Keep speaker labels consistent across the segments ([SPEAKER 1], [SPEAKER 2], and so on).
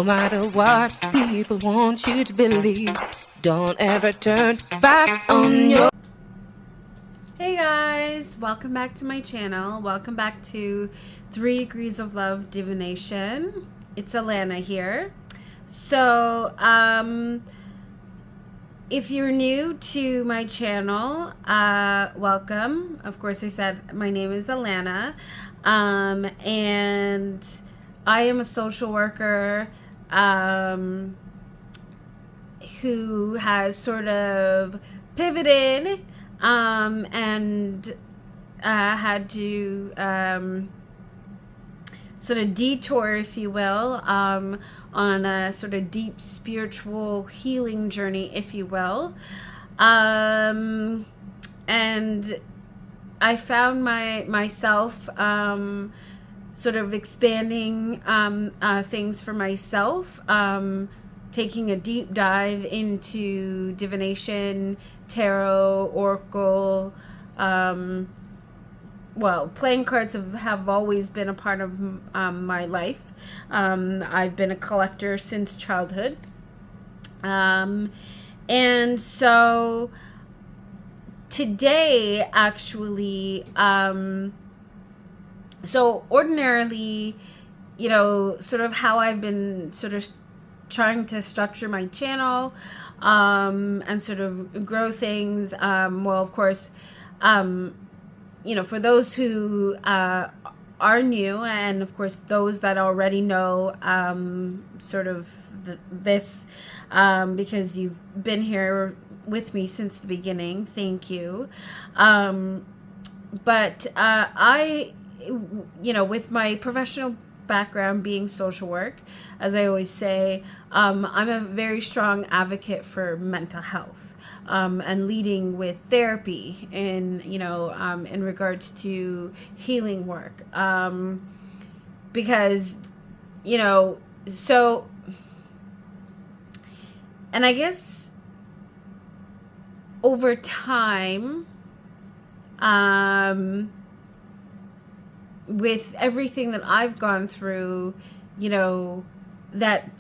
[SPEAKER 1] matter what people want you to believe, don't ever turn back on your...
[SPEAKER 2] Hey guys, welcome back to my channel. Welcome back to 3 Degrees of Love Divination. It's Alana here. So, if you're new to my channel, welcome. Of course, I said my name is Alana, and I am a social worker who has sort of pivoted and had to sort of detour, if you will, on a sort of deep spiritual healing journey, if you will. And I found myself sort of expanding things for myself, taking a deep dive into divination, tarot, oracle. Well, playing cards have always been a part of my life. I've been a collector since childhood. And so today, actually, so ordinarily, you know, sort of how I've been sort of trying to structure my channel and sort of grow things. Well, of course, you know, for those who are new, and of course those that already know sort of this, because you've been here with me since the beginning, thank you. But I, you know, with my professional background being social work, as I always say, I'm a very strong advocate for mental health. And leading with therapy in, you know, in regards to healing work. Because, you know, so, and I guess over time, with everything that I've gone through, you know, that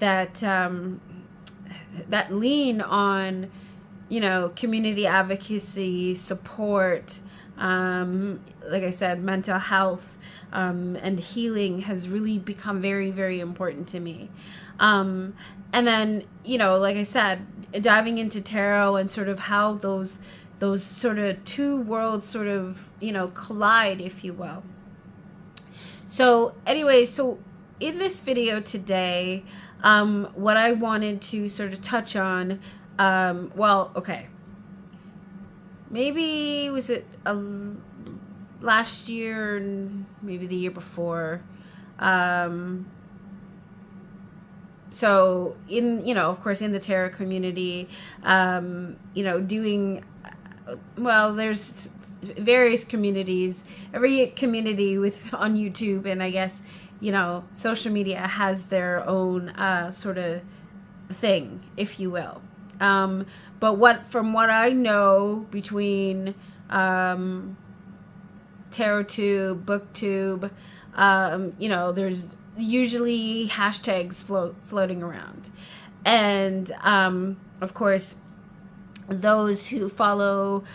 [SPEAKER 2] lean on, you know, community advocacy, support, like I said, mental health, and healing has really become very, very important to me. And then, you know, like I said, diving into tarot and sort of how those sort of two worlds sort of, you know, collide, if you will. So anyway, so in this video today, what I wanted to sort of touch on, well, okay, maybe was it last year and maybe the year before. So in, you know, of course, in the tarot community, you know, doing, well, there's various communities, every community on YouTube, and I guess, you know, social media has their own sort of thing, if you will. But from what I know, between TarotTube, BookTube, you know, there's usually hashtags floating around, and of course, those who follow,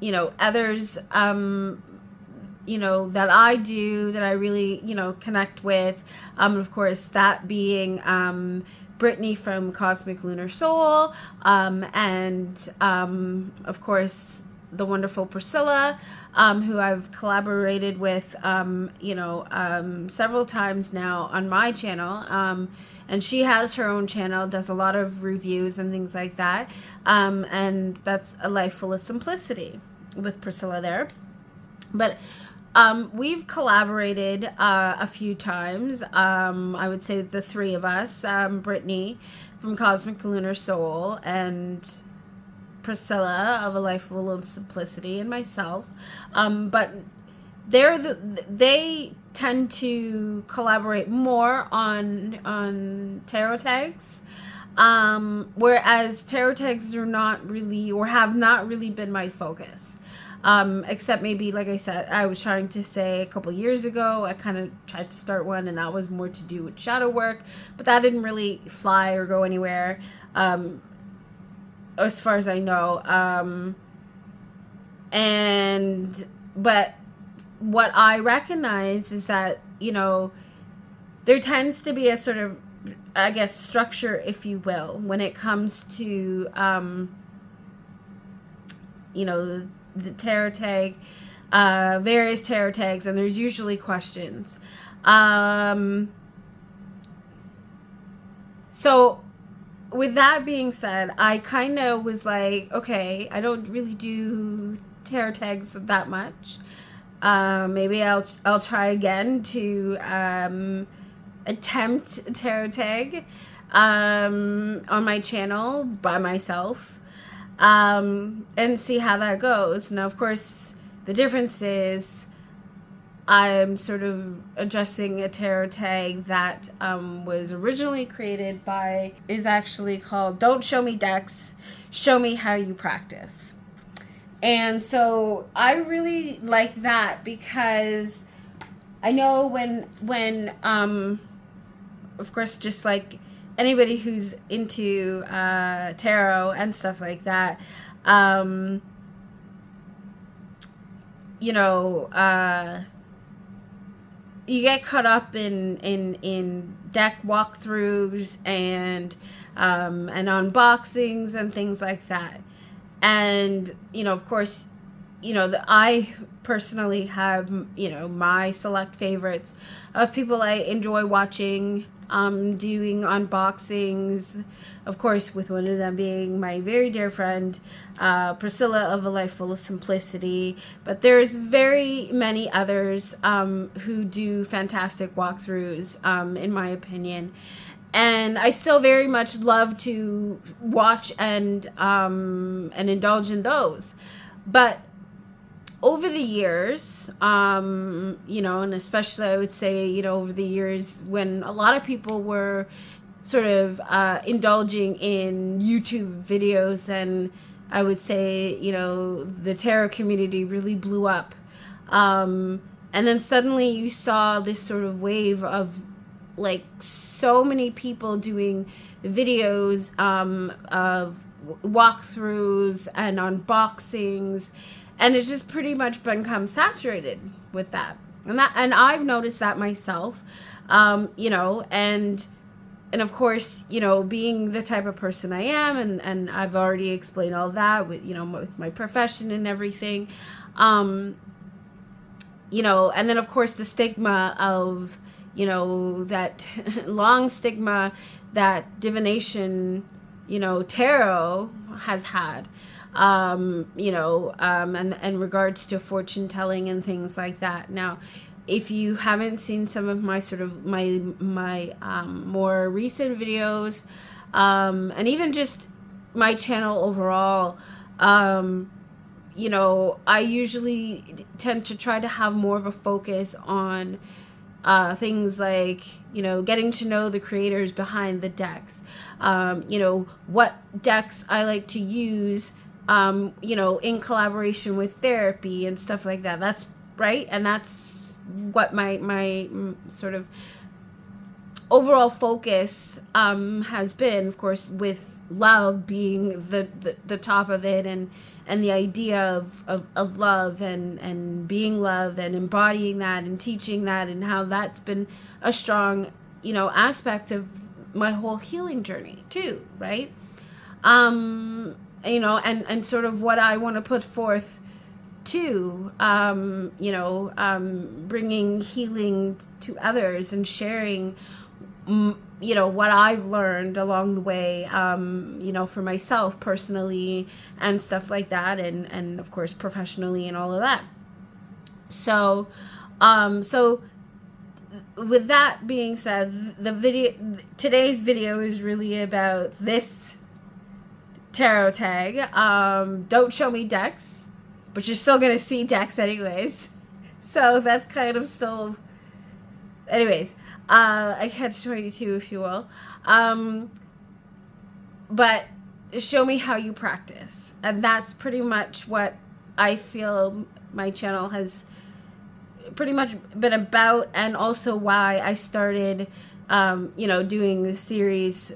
[SPEAKER 2] you know, others, you know, that I really, you know, connect with, of course, that being Brittany from Cosmic Lunar Soul, and of course the wonderful Priscilla, who I've collaborated with, you know, several times now on my channel, and she has her own channel, does a lot of reviews and things like that, and that's A Life Full of Simplicity with Priscilla there. But we've collaborated a few times. I would say the three of us, Brittany from Cosmic Lunar Soul, and Priscilla of A Life Full of Simplicity, and myself. But they tend to collaborate more on tarot tags. Whereas tarot tags are not really, or have not really been my focus. Except maybe, like I said, I was trying to say a couple years ago, I kind of tried to start one, and that was more to do with shadow work, but that didn't really fly or go anywhere, as far as I know. But what I recognize is that, there tends to be a sort of, I guess, structure, if you will, when it comes to, the tarot tag, various tarot tags, and there's usually questions. So with that being said, I kind of was like, okay, I don't really do tarot tags that much. Maybe I'll try again to attempt a tarot tag on my channel by myself, and see how that goes. Now, of course, the difference is I'm sort of addressing a tarot tag that was originally created is actually called Don't Show Me Decks, Show Me How You Practice. And so I really like that because I know when of course, just like anybody who's into tarot and stuff like that, you get caught up in deck walkthroughs and unboxings and things like that. And, of course, I personally have, my select favorites of people I enjoy watching, doing unboxings, of course, with one of them being my very dear friend, Priscilla of A Life Full of Simplicity. But there's very many others who do fantastic walkthroughs, in my opinion. And I still very much love to watch and indulge in those. But over the years, and especially I would say, over the years when a lot of people were sort of indulging in YouTube videos, and I would say, the tarot community really blew up. And then suddenly you saw this sort of wave of like so many people doing videos of walkthroughs and unboxings, and it's just pretty much become saturated with that. And I've noticed that myself, and of course, being the type of person I am, and I've already explained all that with, with my profession and everything, and then of course the stigma of, that long stigma that divination, tarot has had, and regards to fortune telling and things like that. Now, if you haven't seen some of my sort of my more recent videos, and even just my channel overall, I usually tend to try to have more of a focus on things like, getting to know the creators behind the decks, what decks I like to use, in collaboration with therapy and stuff like that. That's right. And that's what my sort of overall focus has been, of course, with love being the top of it, and the idea of love and being love and embodying that and teaching that, and how that's been a strong, aspect of my whole healing journey too, right? And sort of what I want to put forth too, bringing healing to others and sharing, what I've learned along the way, for myself personally and stuff like that, and of course professionally and all of that. So with that being said, today's video is really about this tarot tag. Don't show me decks, but you're still gonna see decks anyways. So that's kind of still, anyways. I catch 22, if you will. But show me how you practice. And that's pretty much what I feel my channel has pretty much been about, and also why I started, doing the series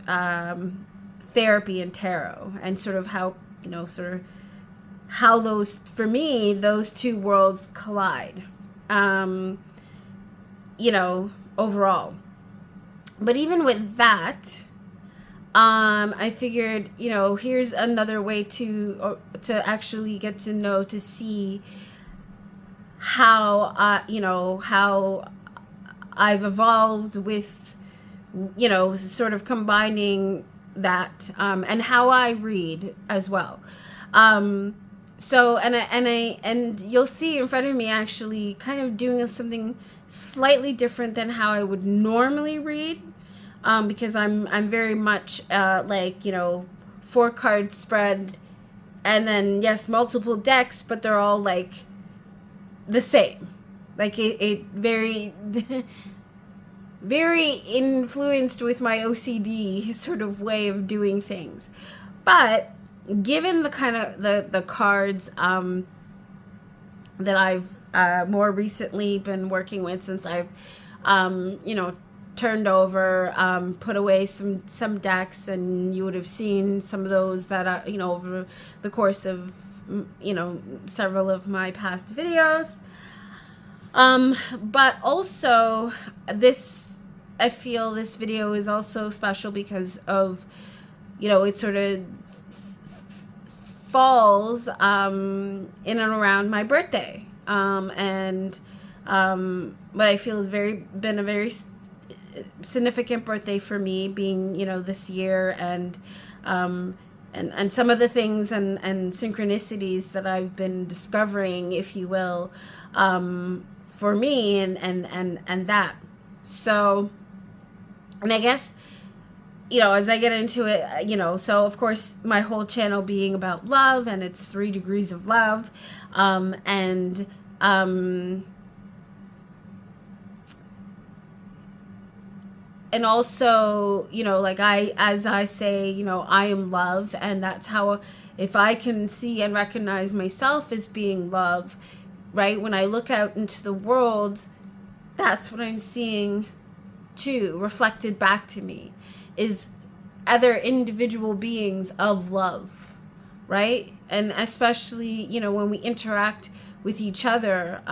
[SPEAKER 2] Therapy and Tarot, and sort of how, how those, for me, those two worlds collide, overall. But even with that, I figured, here's another way to actually get to know, to see how, how I've evolved with, sort of combining that, and how I read as well. So, and you'll see in front of me actually kind of doing something slightly different than how I would normally read, because I'm very much, 4-card spread, and then, yes, multiple decks, but they're all like the same, like it very very influenced with my OCD sort of way of doing things. But given the kind of the cards that I've more recently been working with, since I've turned over, put away some decks, and you would have seen some of those that are, over the course of several of my past videos. But also I feel this video is also special because of, it sort of falls in and around my birthday, and what I feel has been a very significant birthday for me, being this year, and some of the things and synchronicities that I've been discovering, if you will, for me, and that. So, and I guess, as I get into it, so of course my whole channel being about love, and it's 3 degrees of love, and also, as I say, I am love, and that's how, if I can see and recognize myself as being love, right, when I look out into the world, that's what I'm seeing too, reflected back to me, is other individual beings of love, right? And especially, when we interact with each other,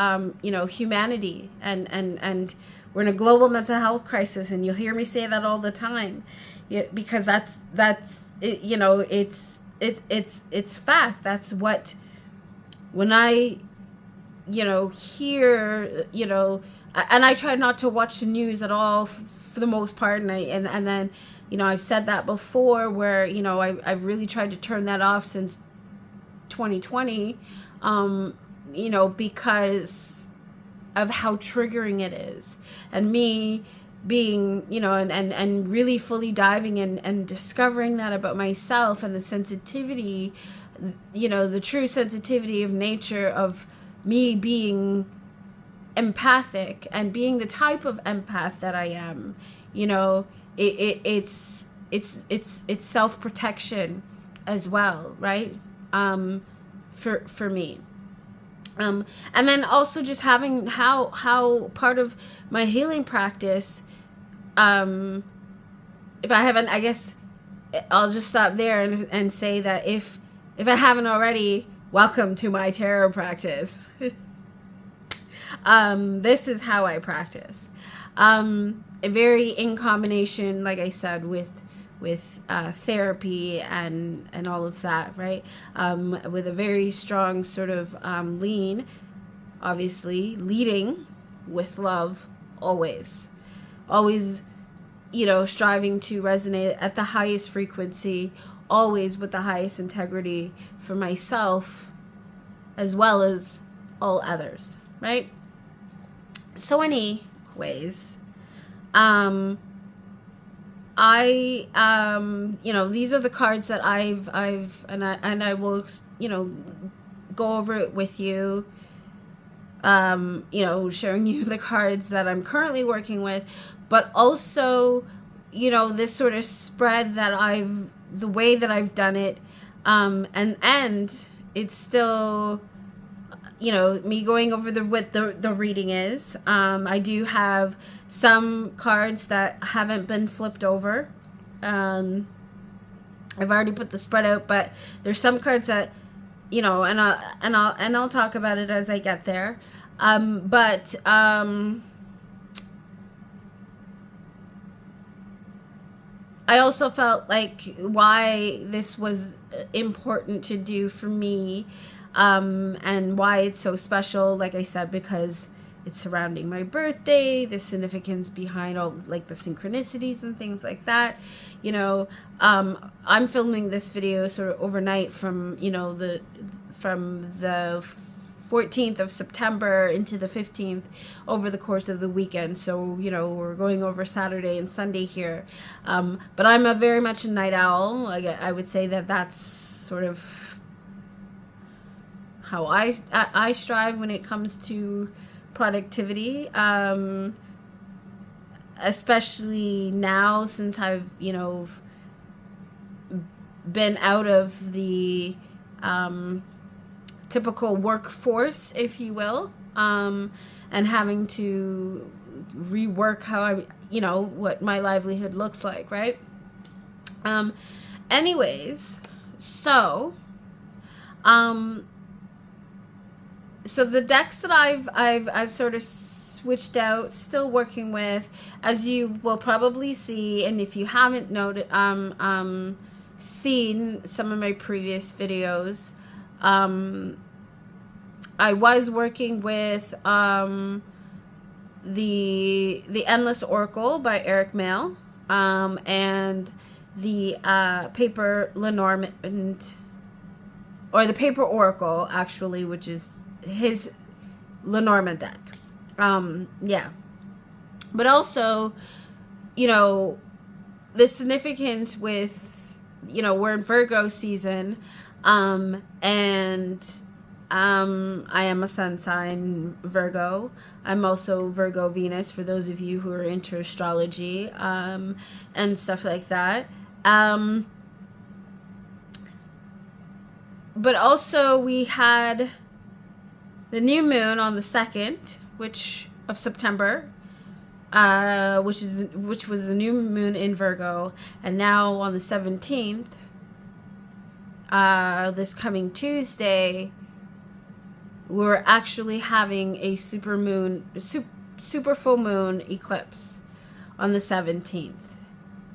[SPEAKER 2] humanity, and we're in a global mental health crisis, and you'll hear me say that all the time, because that's it, it's fact. That's what, when I, hear, and I try not to watch the news at all for the most part, and then, I've said that before, where, I've really tried to turn that off since 2020, because of how triggering it is, and me being, and really fully diving in and discovering that about myself, and the sensitivity, the true sensitivity of nature of me being empathic, and being the type of empath that I am. It's self-protection as well, right? For me. And then also just having how part of my healing practice, if I haven't, I guess I'll just stop there and say that if I haven't already, welcome to my tarot practice. This is how I practice. Very in combination, like I said, with therapy and all of that, right? With a very strong sort of lean, obviously leading with love, always, striving to resonate at the highest frequency, always with the highest integrity for myself as well as all others, right? So anyways, these are the cards that I've and I will, go over it with you, sharing you the cards that I'm currently working with, but also, this sort of spread that the way that I've done it, and it's still, you know, me going over what the reading is. I do have some cards that haven't been flipped over. I've already put the spread out, but there's some cards that, you know, and I'll talk about it as I get there. I also felt like why this was important to do for me, and why it's so special, like I said, because it's surrounding my birthday, the significance behind all like the synchronicities and things like that. You know, I'm filming this video sort of overnight from, you know, from the 14th of September into the 15th over the course of the weekend. So, you know, we're going over Saturday and Sunday here. But I'm a very much a night owl. I would say that that's sort of how I strive when it comes to productivity. Especially now, since I've, you know, been out of the typical workforce, if you will, and having to rework how I, you know, what my livelihood looks like, right? Anyways, so the decks that I've sort of switched out, still working with, as you will probably see, and if you haven't noted, seen some of my previous videos, I was working with the Endless Oracle by Eric Mail, and the Paper Lenormand, or the Paper Oracle, actually, which is his Lenormand deck. Yeah. But also, you know, the significance with, you know, we're in Virgo season, and I am a sun sign Virgo. I'm also Virgo Venus, for those of you who are into astrology, and stuff like that. But also we had the new moon on the 2nd, of September, which was the new moon in Virgo, and now on the 17th, this coming Tuesday, we're actually having a super full moon eclipse on the 17th,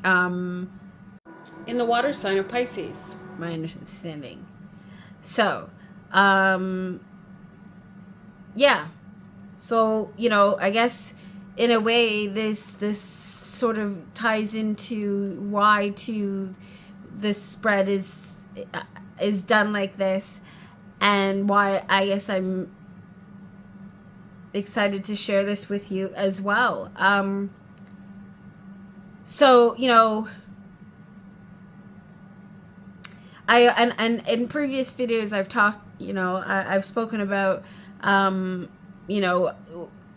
[SPEAKER 2] in the water sign of Pisces, my understanding. So, yeah. So, you know, I guess in a way this sort of ties into why this spread is done like this, and why I guess I'm excited to share this with you as well. So, you know, and in previous videos I've talked, you know, I've spoken about, you know,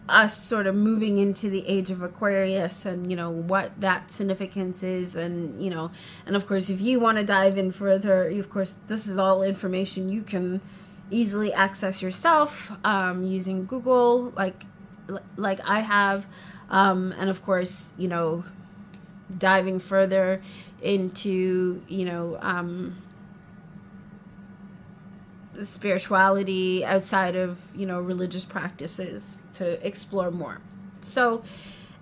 [SPEAKER 2] us sort of moving into the age of Aquarius, and, you know, what that significance is, and, you know, and of course, if you want to dive in further, of course, this is all information you can easily access yourself, using Google, like I have, and of course, you know, diving further into, you know, spirituality outside of, you know, religious practices to explore more. So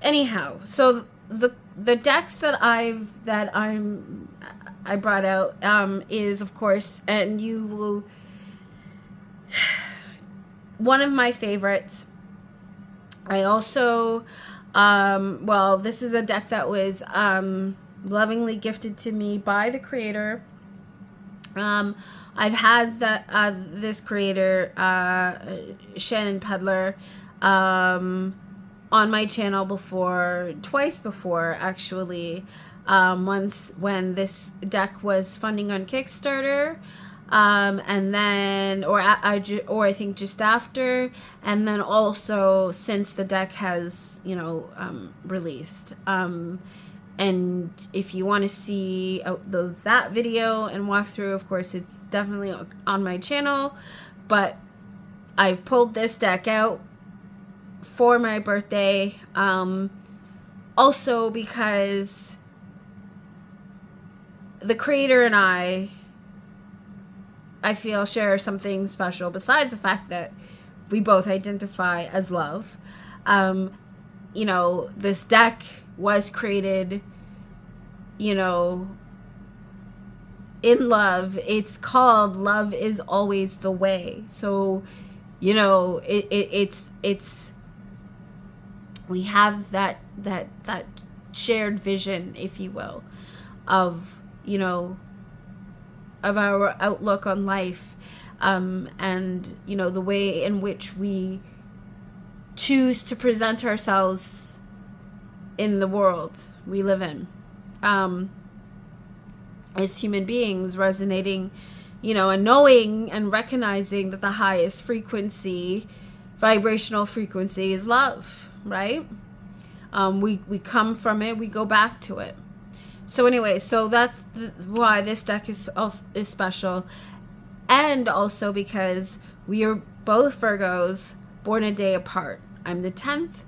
[SPEAKER 2] anyhow, so the decks that I brought out, is, of course, and you will, one of my favorites. I also, well, this is a deck that was lovingly gifted to me by the creator. I've had this creator, Shannon Pedler, on my channel before, twice before, actually. Once when this deck was funding on Kickstarter, and then, or I think just after, and then also since the deck has, you know, released. And if you want to see that video and walkthrough, of course, it's definitely on my channel. But I've pulled this deck out for my birthday. Also because the creator and I feel share something special besides the fact that we both identify as love. You know, this deck was created, you know, in love. It's called Love is Always the Way. So, you know, it's we have that shared vision, if you will, of, you know, of our outlook on life, and, you know, the way in which we choose to present ourselves in the world we live in, as human beings, resonating, you know, and knowing and recognizing that the highest frequency, vibrational frequency, is love, right? We come from it, we go back to it. So anyway, so that's why this deck is special, and also because we are both Virgos, born a day apart. I'm the 10th,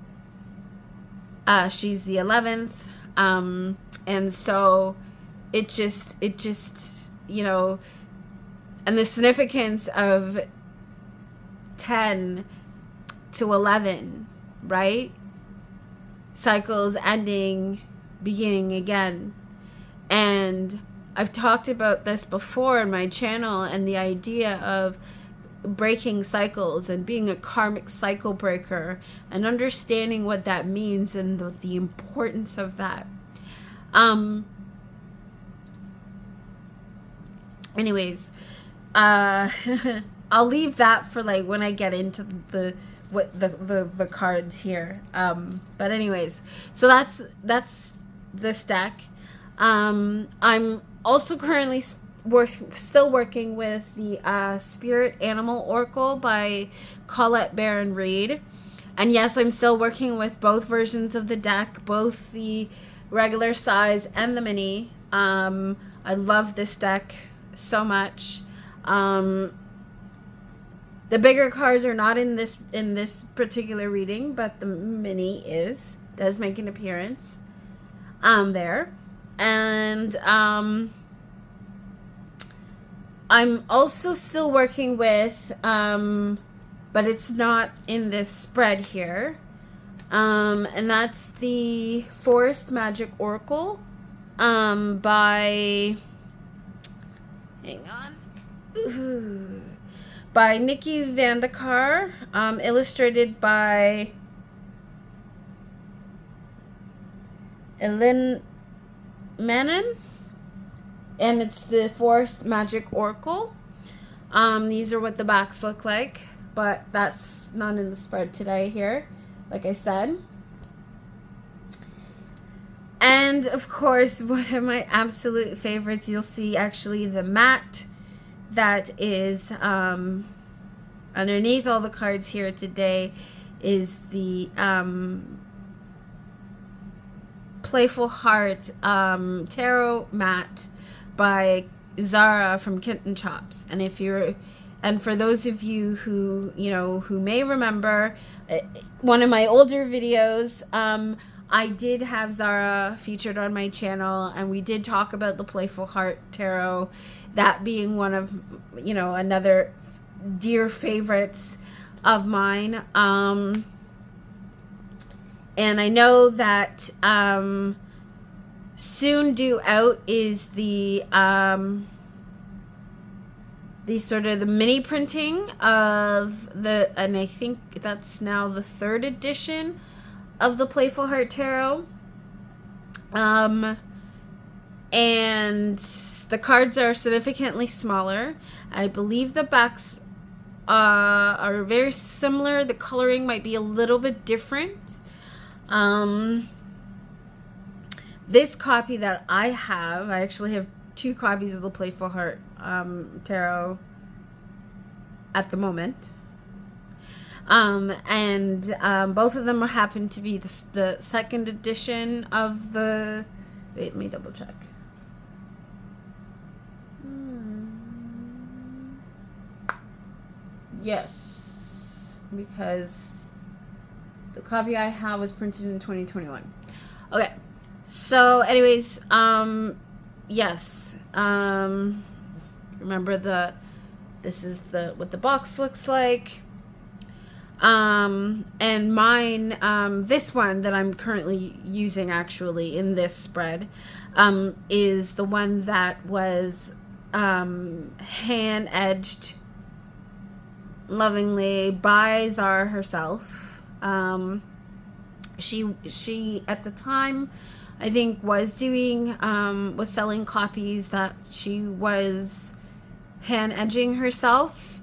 [SPEAKER 2] she's the 11th, and so it just, you know, and the significance of 10 to 11, right? Cycles ending, beginning again. And I've talked about this before in my channel, and the idea of breaking cycles and being a karmic cycle breaker and understanding what that means and the importance of that. Anyways, I'll leave that for like when I get into the cards here. But anyways, so that's this deck. I'm also currently still working with the Spirit Animal Oracle by Colette Baron-Reid. And yes, I'm still working with both versions of the deck, both the regular size and the mini. I love this deck so much. The bigger cards are not in this particular reading, but the mini does make an appearance there. And I'm also still working with, but it's not in this spread here, and that's the Forest Magic Oracle by, hang on, by Nikki Vandekar, illustrated by Ellen Manon, and it's the Forest Magic Oracle. These are what the backs look like, but that's not in the spread today here, like I said. And of course, one of my absolute favorites, you'll see actually the mat that is underneath all the cards here today, is the Playful Heart tarot mat by Zara from Kitten Chops. And for those of you who, you know, who may remember one of my older videos, I did have Zara featured on my channel, and we did talk about the Playful Heart tarot, that being one of, you know, another dear favorites of mine. And I know that soon due out is the sort of the mini printing of the, and I think that's now the 3rd edition of the Playful Heart Tarot. And the cards are significantly smaller. I believe the backs are very similar. The coloring might be a little bit different. This copy that I actually have 2 copies of the Playful Heart Tarot at the moment. And both of them happen to be the 2nd edition of the, wait, let me double check. Yes. because the copy I have was printed in 2021. Okay, so anyways, yes, remember this is what the box looks like. And mine, this one that I'm currently using actually in this spread, is the one that was, hand edged lovingly by Zara herself. She at the time, I think, was selling copies that she was hand edging herself.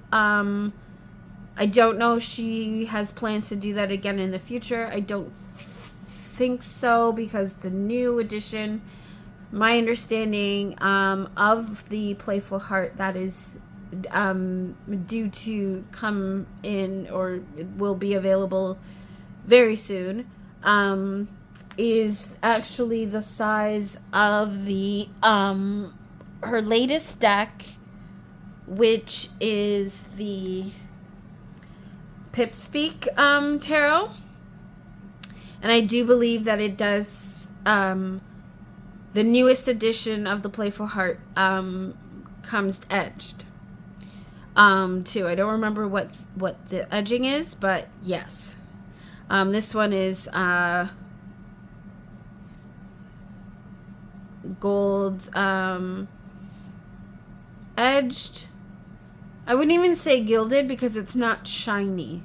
[SPEAKER 2] I don't know if she has plans to do that again in the future. I don't think so, because the new edition, my understanding, of the Playful Heart that is due to come in, or will be available very soon, is actually the size of the her latest deck, which is the Pipspeak tarot. And I do believe that it does, the newest edition of the Playful Heart comes edged too. I don't remember what the edging is, but yes. This one is gold edged. I wouldn't even say gilded, because it's not shiny.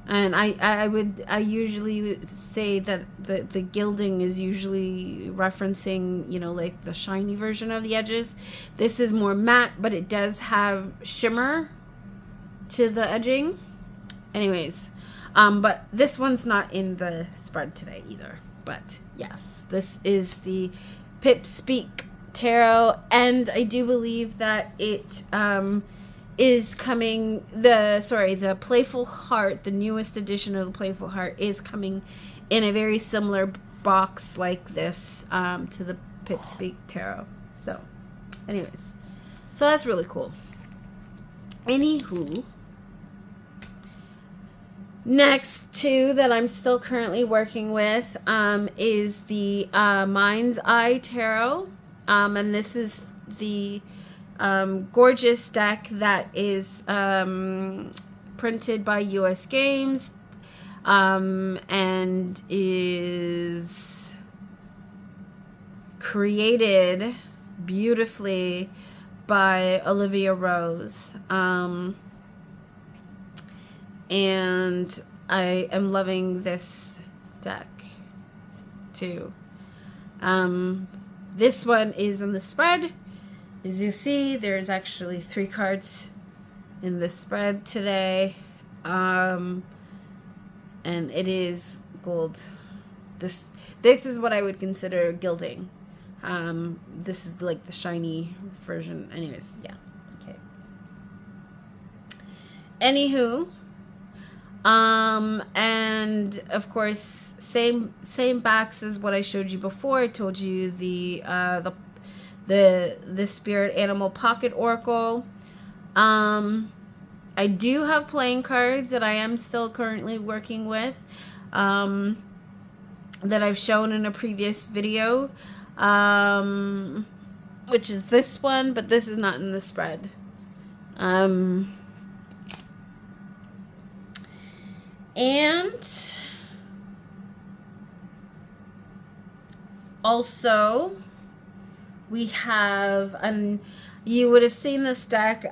[SPEAKER 2] And I usually say that the gilding is usually referencing, like the shiny version of the edges. This is more matte, but it does have shimmer to the edging. Anyways, but this one's not in the spread today either. But yes, this is the Pipspeak tarot, and I do believe that it is coming, the Playful Heart, the newest edition of the Playful Heart, is coming in a very similar box like this to the Pipspeak tarot. So anyways, so that's really cool. Anywho, next two that I'm still currently working with is the Mind's Eye tarot, and this is the gorgeous deck that is printed by US Games, and is created beautifully by Olivia Rose, and I am loving this deck too. This one is on the spread. As you see, there's actually 3 cards in the spread today, and it is gold. This is what I would consider gilding. This is like the shiny version. Anyways, yeah, okay. Anywho, and of course, same backs as what I showed you before. I told you the Spirit Animal Pocket Oracle. I do have playing cards that I am still currently working with, that I've shown in a previous video, which is this one, but this is not in the spread. And also, we have, and you would have seen this deck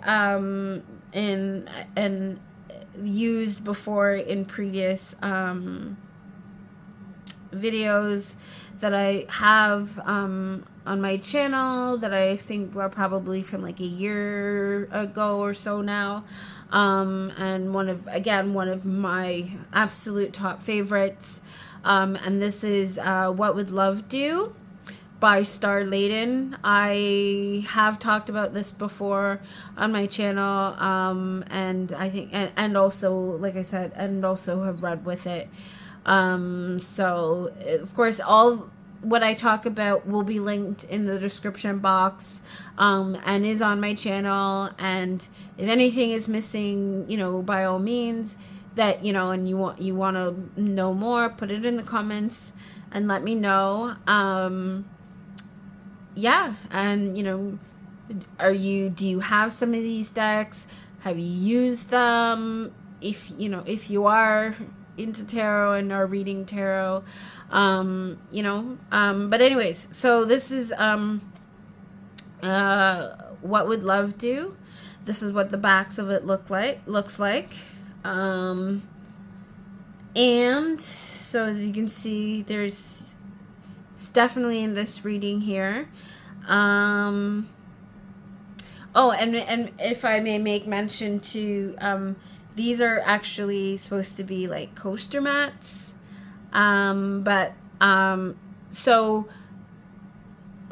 [SPEAKER 2] in used before in previous videos that I have on my channel, that I think were probably from like a year ago or so now, and one of my absolute top favorites, and this is What Would Love Do by Star Layden. I have talked about this before on my channel, and I think, and also, like I said, and also have read with it. So of course, all what I talk about will be linked in the description box, and is on my channel. And if anything is missing, by all means, that, you know, and you want to know more, put it in the comments and let me know. Yeah, and you know, do you have some of these decks? Have you used them? If you are into tarot and are reading tarot, but anyways, so this is what would love do. This is what the backs of it looks like. And so as you can see, it's definitely in this reading here. Oh, and if I may make mention to, these are actually supposed to be like coaster mats. So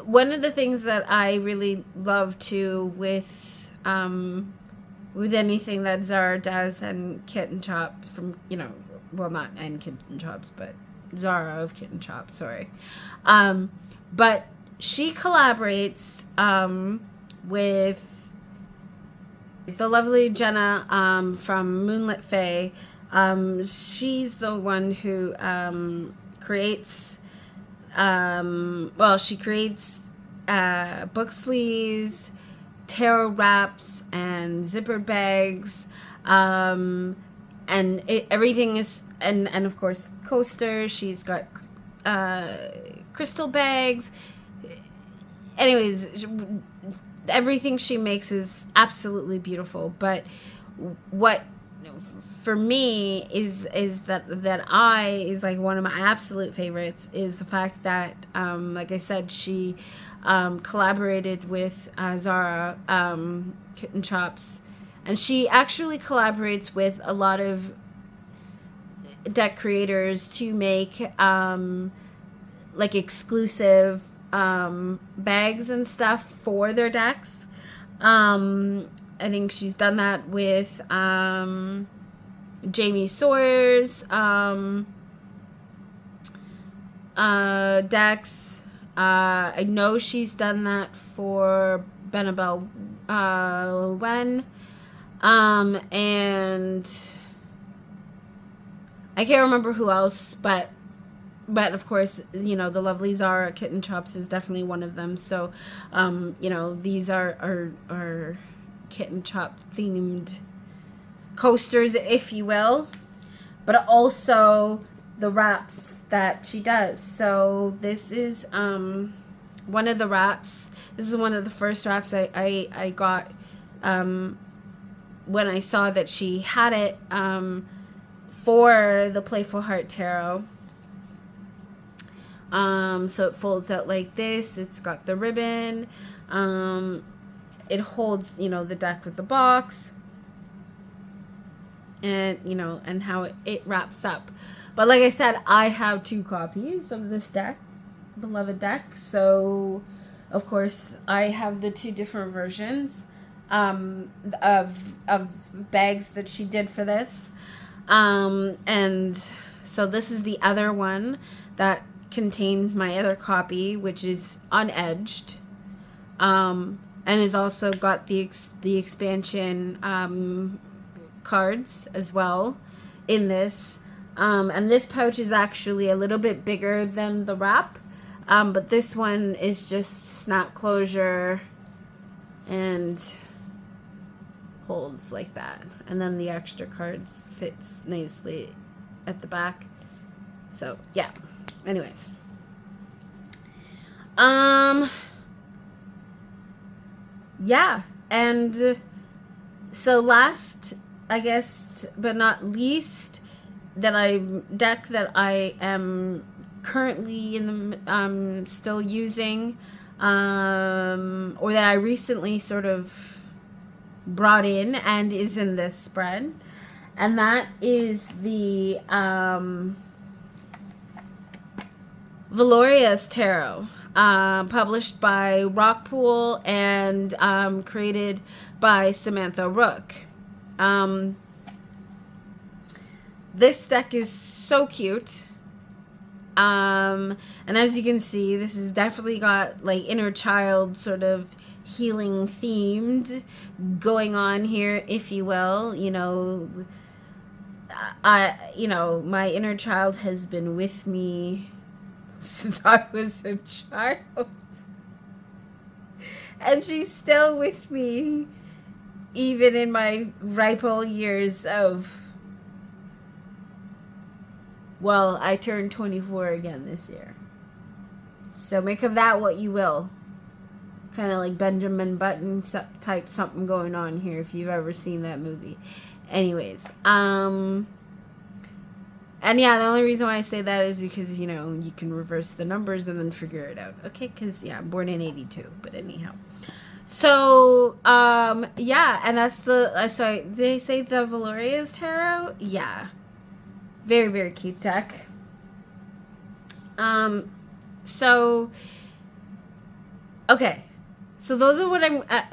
[SPEAKER 2] one of the things that I really love to with anything that Zara does, and Kitten Chops from, not and Kitten Chops, but Zara of Kitten Chops, sorry. But she collaborates with the lovely Jenna from Moonlit Fae. She's the one who creates she creates book sleeves, tarot wraps, and zipper bags, and everything is, and of course coasters. She's got crystal bags. Anyways, everything she makes is absolutely beautiful. But what for me is like one of my absolute favorites is the fact that like I said, she collaborated with Zara Kitten Chops, and she actually collaborates with a lot of deck creators to make like exclusive bags and stuff for their decks. I think she's done that with Jamie Sawyer's decks. I know she's done that for Benabel Wen, and I can't remember who else, but of course, the lovely Zara Kitten Chops is definitely one of them. So, these are Kitten Chop themed coasters, if you will, but also the wraps that she does. So this is one of the wraps. This is one of the first wraps I got when I saw that she had it for the Playful Heart Tarot. So it folds out like this. It's got the ribbon. It holds, the deck with the box, and and how it wraps up. But like I said, I have 2 copies of this deck, beloved deck. So of course I have the 2 different versions of bags that she did for this. And so this is the other one that contains my other copy, which is unedged, and has also got the expansion cards as well in this. And this pouch is actually a little bit bigger than the wrap, but this one is just snap closure and holds like that, and then the extra cards fits nicely at the back. So yeah, anyways, yeah, and so last, I guess, but not least, deck that I am currently still using, or that I recently sort of brought in and is in this spread, and that is the Valoria's Tarot, published by Rockpool and created by Samantha Rook. This deck is so cute. And as you can see, this has definitely got like inner child sort of healing themed going on here, if you will. my inner child has been with me since I was a child. And she's still with me even in my ripe old years of, well, I turned 24 again this year. So make of that what you will. Kind of like Benjamin Button type something going on here if you've ever seen that movie. Anyways, and yeah, the only reason why I say that is because, you can reverse the numbers and then figure it out. Okay, because, I'm born in 82, but anyhow. So, yeah, and that's the, sorry, did they say the Valoria's Tarot? Yeah. Very, very cute deck. So, okay. So those are what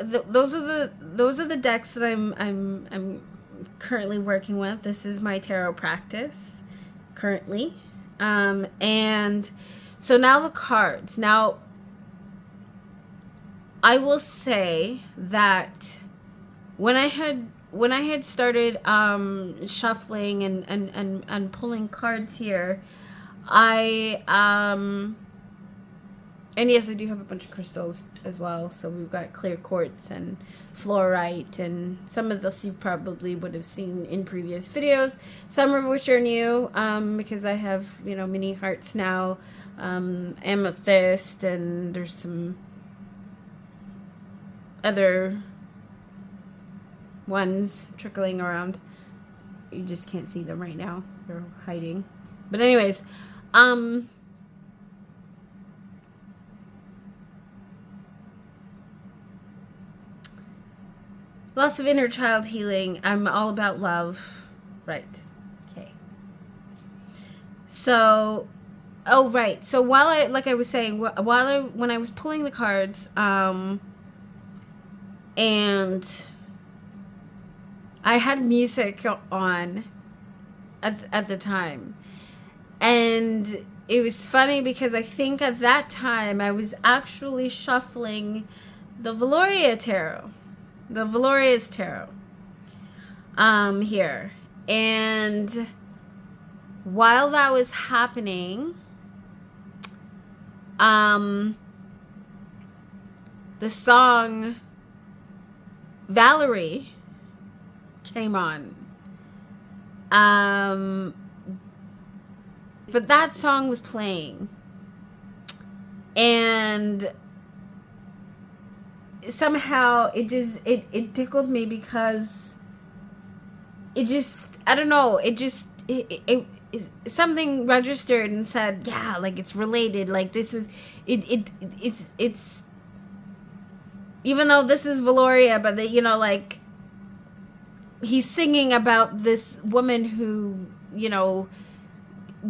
[SPEAKER 2] those are the decks that I'm currently working with. This is my tarot practice currently. And so now the cards. Now, I will say that when I had started shuffling and pulling cards here, and yes, I do have a bunch of crystals as well. So we've got clear quartz and fluorite, and some of this you probably would have seen in previous videos. Some of which are new, because I have, mini hearts now, amethyst, and there's some other ones trickling around. You just can't see them right now. They're hiding. But anyways, lots of inner child healing. I'm all about love. Right. Okay. So, oh, right. So when I was pulling the cards, and I had music on at the time. And it was funny because I think at that time I was actually shuffling the Valoria's Tarot here. And while that was happening, the song Valerie came on. But that song was playing. And somehow it tickled me because it just, I don't know, it something registered and said, yeah, like it's related, like this is it's even though this is Valoria, but like he's singing about this woman who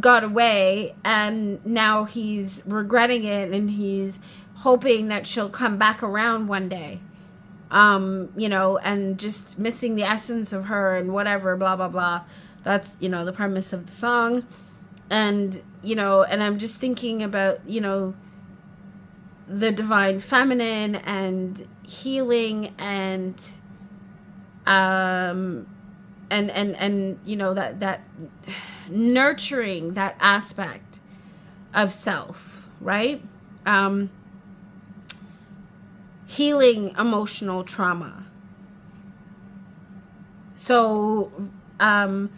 [SPEAKER 2] got away, and now he's regretting it, and he's hoping that she'll come back around one day, and just missing the essence of her and whatever, blah blah blah. That's the premise of the song. And and I'm just thinking about the divine feminine and healing, and that nurturing that aspect of self, right? Healing emotional trauma. So and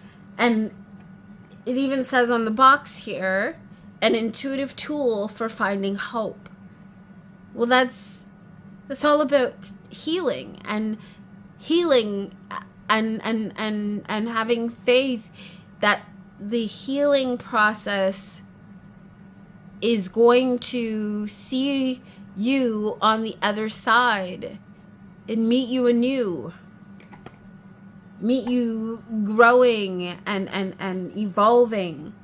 [SPEAKER 2] it even says on the box here, an intuitive tool for finding hope. Well, that's all about healing and having faith that the healing process is going to see you on the other side and meet you anew, meet you growing and evolving,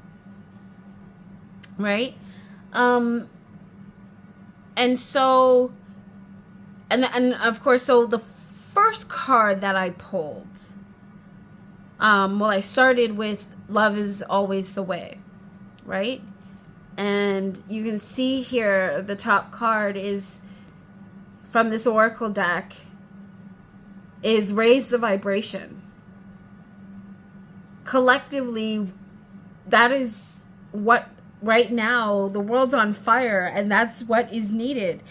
[SPEAKER 2] right? And so, and of course, so the first card that I pulled, I started with Love is Always the Way, right? And you can see here the top card is from this oracle deck is Raise the Vibration. collectively, that is what right now the world's on fire, and that's what is needed.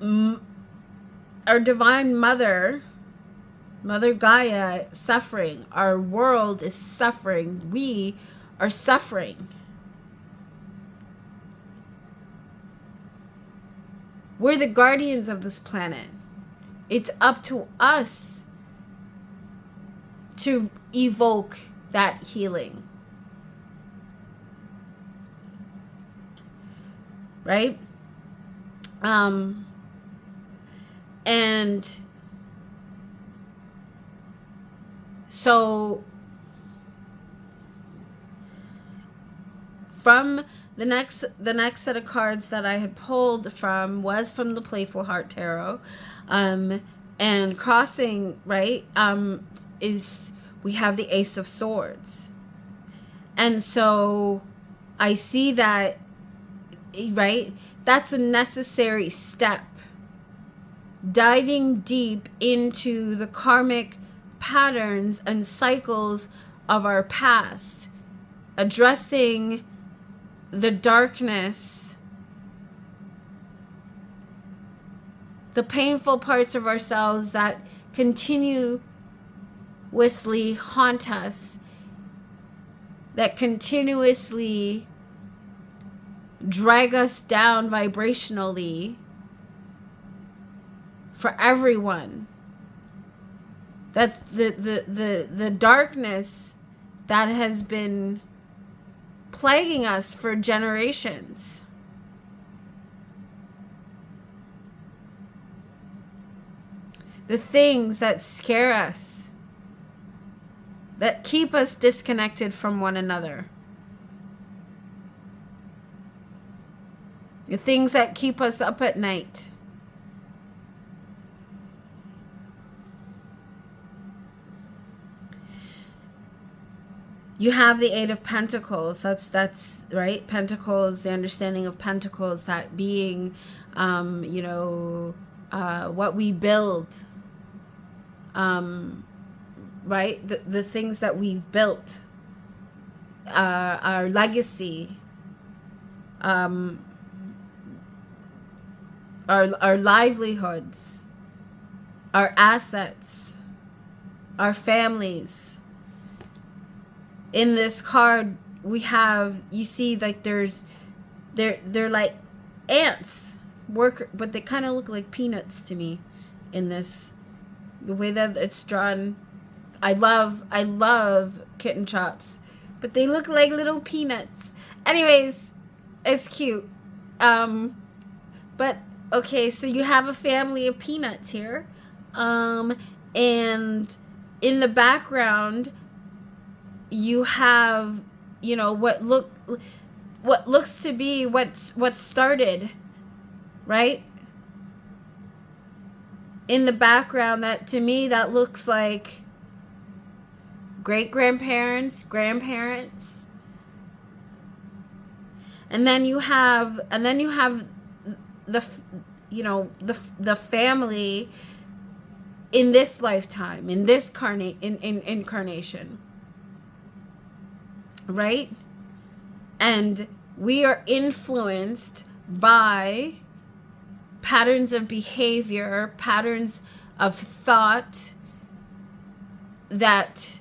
[SPEAKER 2] Our divine mother Gaia, suffering. Our world is suffering. We are suffering. We're the guardians of this planet. It's up to us to evoke that healing. Right? And so from the next set of cards that I had pulled from was from the Playful Heart Tarot. And crossing, right, is we have the Ace of Swords. And so I see that, right, that's a necessary step. Diving deep into the karmic patterns and cycles of our past, addressing the darkness, the painful parts of ourselves that continuously haunt us, that continuously drag us down vibrationally for everyone. That's the darkness that has been plaguing us for generations. The things that scare us, that keep us disconnected from one another. The things that keep us up at night. You have the Eight of Pentacles. That's right. Pentacles, the understanding of Pentacles, that being, what we build. Right? The things that we've built. Our legacy. Our livelihoods. Our assets. Our families. In this card, we have, you see, like they're like ants, but they kind of look like peanuts to me in this, the way that it's drawn. I love kitten chops, but they look like little peanuts. Anyways, it's cute. But okay, so you have a family of peanuts here. And in the background, you have, what looks to be what started, right? In the background, that to me, that looks like great-grandparents, grandparents. And then you have the family in this lifetime, in this incarnation. Right? And we are influenced by patterns of behavior, patterns of thought that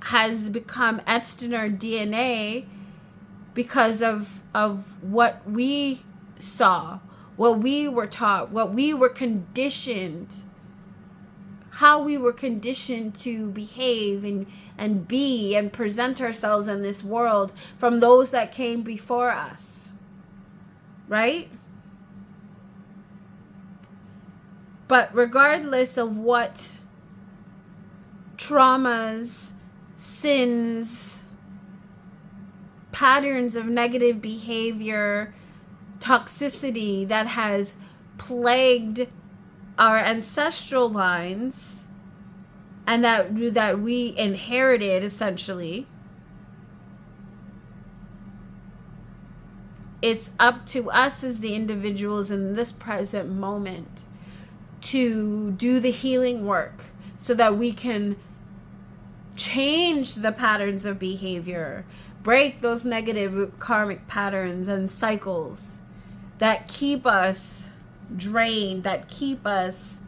[SPEAKER 2] has become etched in our DNA because of what we saw, what we were taught, what we were conditioned, how we were conditioned to behave and be and present ourselves in this world from those that came before us. Right? But regardless of what traumas, sins, patterns of negative behavior, toxicity that has plagued our ancestral lines and that we inherited, essentially, it's up to us as the individuals in this present moment to do the healing work so that we can change the patterns of behavior, break those negative karmic patterns and cycles that keep us drained, that keep us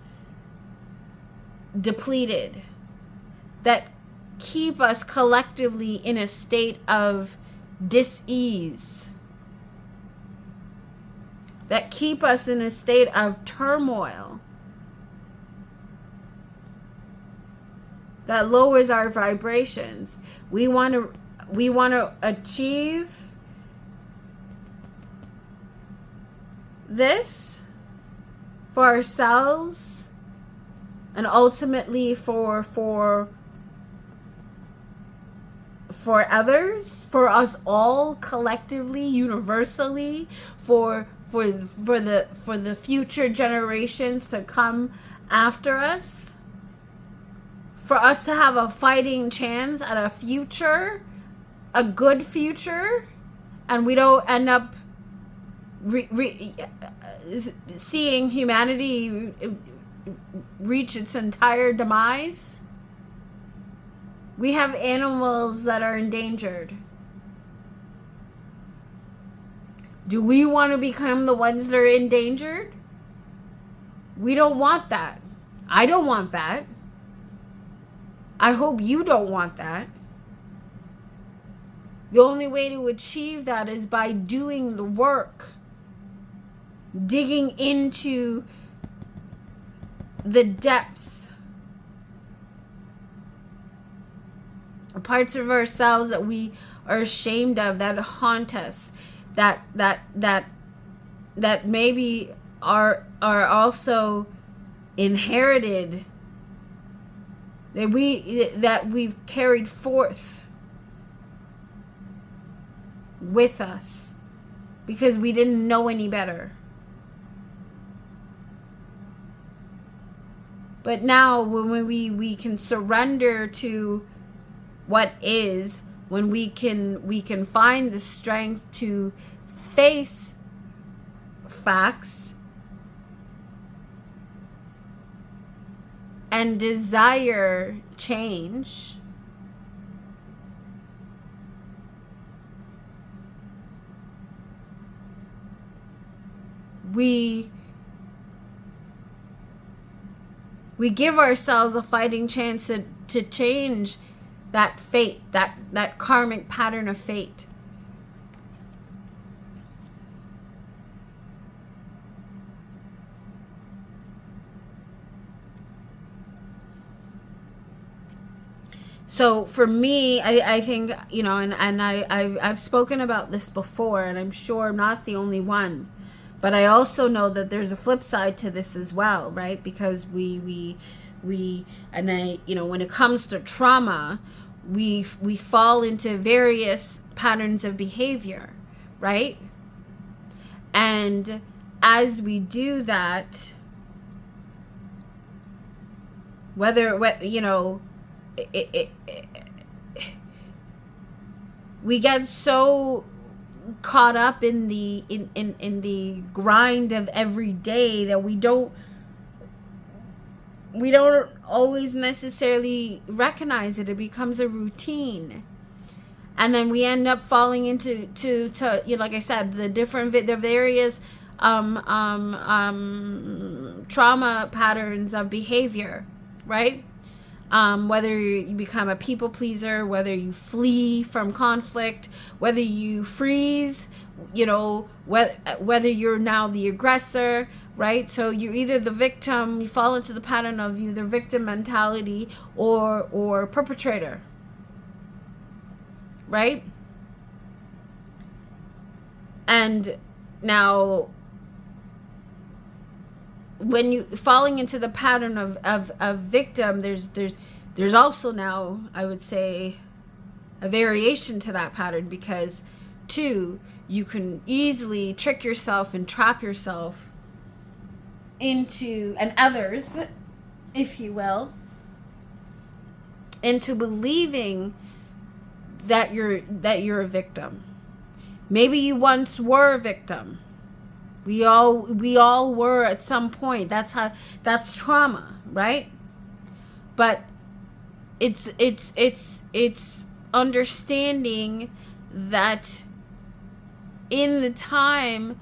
[SPEAKER 2] depleted, that keep us collectively in a state of dis-ease, that keep us in a state of turmoil, that lowers our vibrations. We want to achieve this for ourselves and ultimately for others, for us all collectively, universally, for the future generations to come after us, for us to have a fighting chance at a future, a good future, and we don't end up seeing humanity reach its entire demise. We have animals that are endangered. Do we want to become the ones that are endangered? We don't want that. I don't want that. I hope you don't want that. The only way to achieve that is by doing the work, digging into the depths, parts of ourselves that we are ashamed of, that haunt us, that maybe are also inherited, that we've carried forth with us because we didn't know any better. But now when we can surrender to what is, when we can find the strength to face facts and desire change, we give ourselves a fighting chance to change that fate, that karmic pattern of fate. So for me, I think, you know, and I've spoken about this before, and I'm sure I'm not the only one. But I also know that there's a flip side to this as well, right? Because we and I, you know, when it comes to trauma, we fall into various patterns of behavior, right? And as we do that, you know, we get so caught up in the grind of every day that we don't always necessarily recognize it. It becomes a routine, and then we end up falling into you know, like I said, the various trauma patterns of behavior, right? Whether you become a people pleaser, whether you flee from conflict, whether you freeze, you know, whether you're now the aggressor, right? So you're either the victim, you fall into the pattern of either victim mentality or perpetrator, right? And now, when you falling into the pattern of victim, there's also now, I would say, a variation to that pattern, because two, you can easily trick yourself and trap yourself into, and others, if you will, into believing that you're a victim. Maybe you once were a victim. We all were at some point. That's trauma, right? But it's understanding that in the time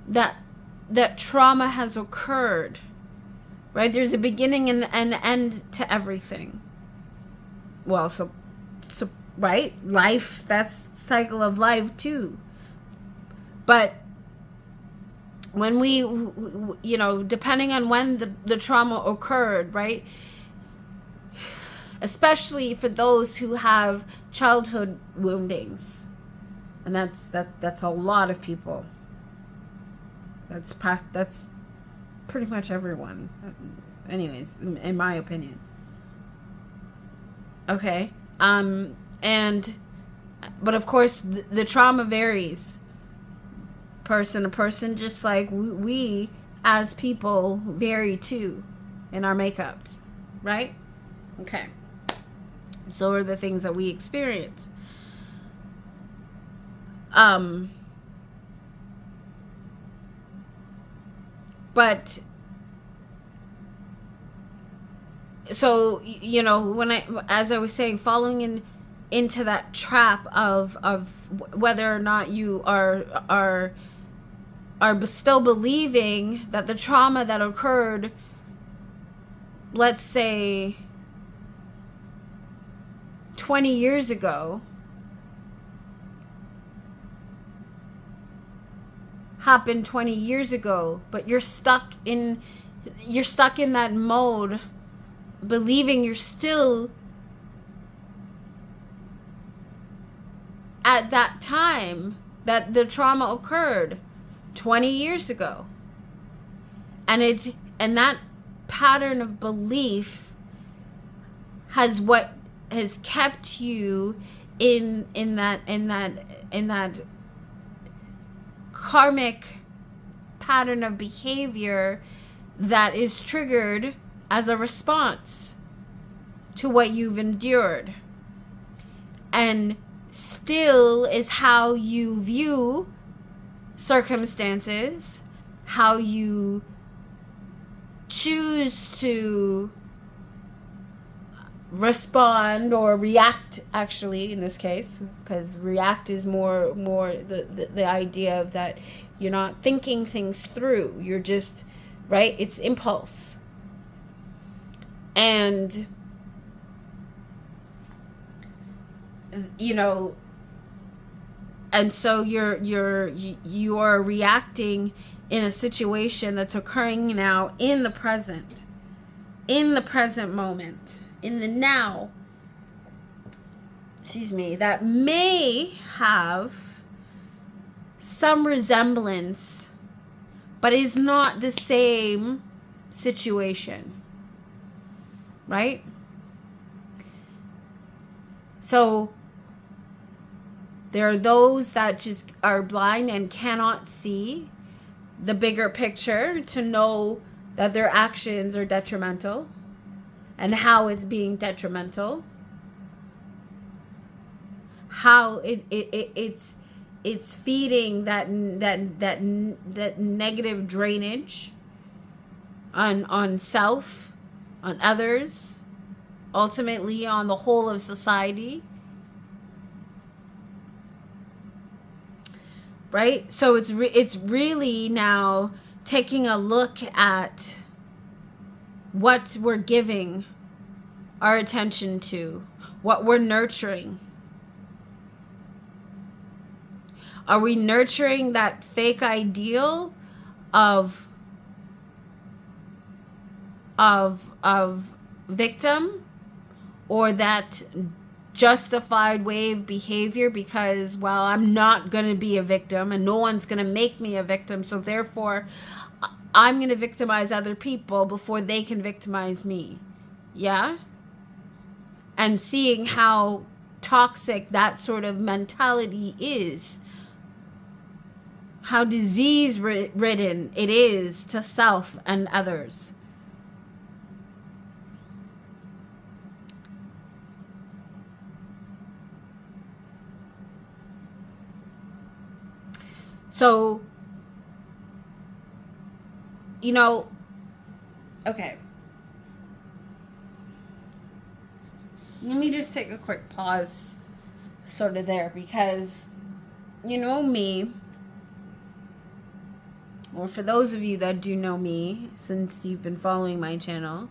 [SPEAKER 2] that trauma has occurred, right? There's a beginning and an end to everything. Well, so right? Life, that's cycle of life too. But when we, you know, depending on when the trauma occurred, right? Especially for those who have childhood woundings. And that's a lot of people. That's pretty much everyone. Anyways, in my opinion. Okay. But of course the trauma varies person to person, just like we as people vary too in our makeups, right? Okay. So are the things that we experience. But so, you know, as I was saying, following into that trap of whether or not you are still believing that the trauma that occurred, let's say 20 years ago, happened 20 years ago, but you're stuck in that mode, believing you're still at that time that the trauma occurred 20 years ago. And that pattern of belief has kept you in that karmic pattern of behavior that is triggered as a response to what you've endured, and still is how you view circumstances, how you choose to respond or react, actually, in this case, because react is more the idea of that you're not thinking things through, you're just, right, it's impulse. And you know, and so you are reacting in a situation that's occurring now in the present moment, in the now, that may have some resemblance, but is not the same situation, right? So there are those that just are blind and cannot see the bigger picture to know that their actions are detrimental and how it's being detrimental, how it's feeding that negative drainage on self, on others, ultimately on the whole of society. Right? So it's really now taking a look at what we're giving our attention to, what we're nurturing. Are we nurturing that fake ideal of victim, or that justified way of behavior because, well, I'm not going to be a victim and no one's going to make me a victim, so therefore I'm going to victimize other people before they can victimize me? Yeah? And seeing how toxic that sort of mentality is, how disease-ridden it is to self and others. So, you know, okay. let me just take a quick pause sort of there, because you know me, or for those of you that do know me, since you've been following my channel,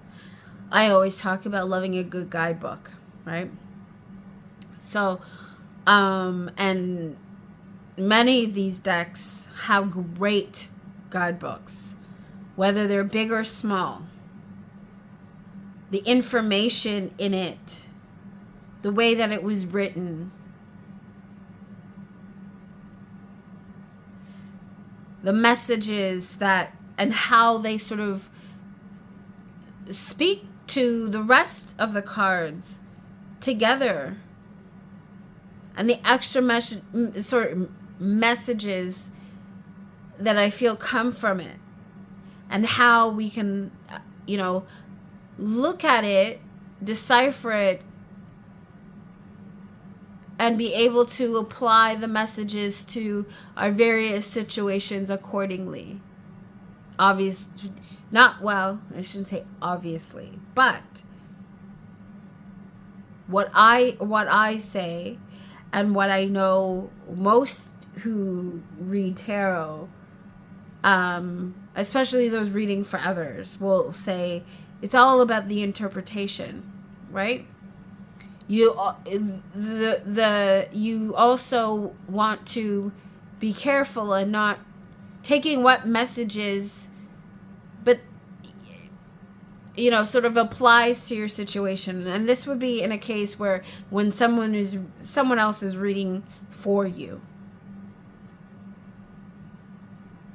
[SPEAKER 2] I always talk about loving a good guidebook, right? So, and many of these decks have great guidebooks, whether they're big or small. The information in it, the way that it was written, the messages that, and how they sort of speak to the rest of the cards together, and the extra messages that I feel come from it, and how we can, look at it, decipher it, and be able to apply the messages to our various situations accordingly. I shouldn't say obviously, but what I say, and what I know most who read tarot, especially those reading for others, will say it's all about the interpretation, right? You also want to be careful and not taking what messages, but sort of applies to your situation. And this would be in a case where when someone else is reading for you,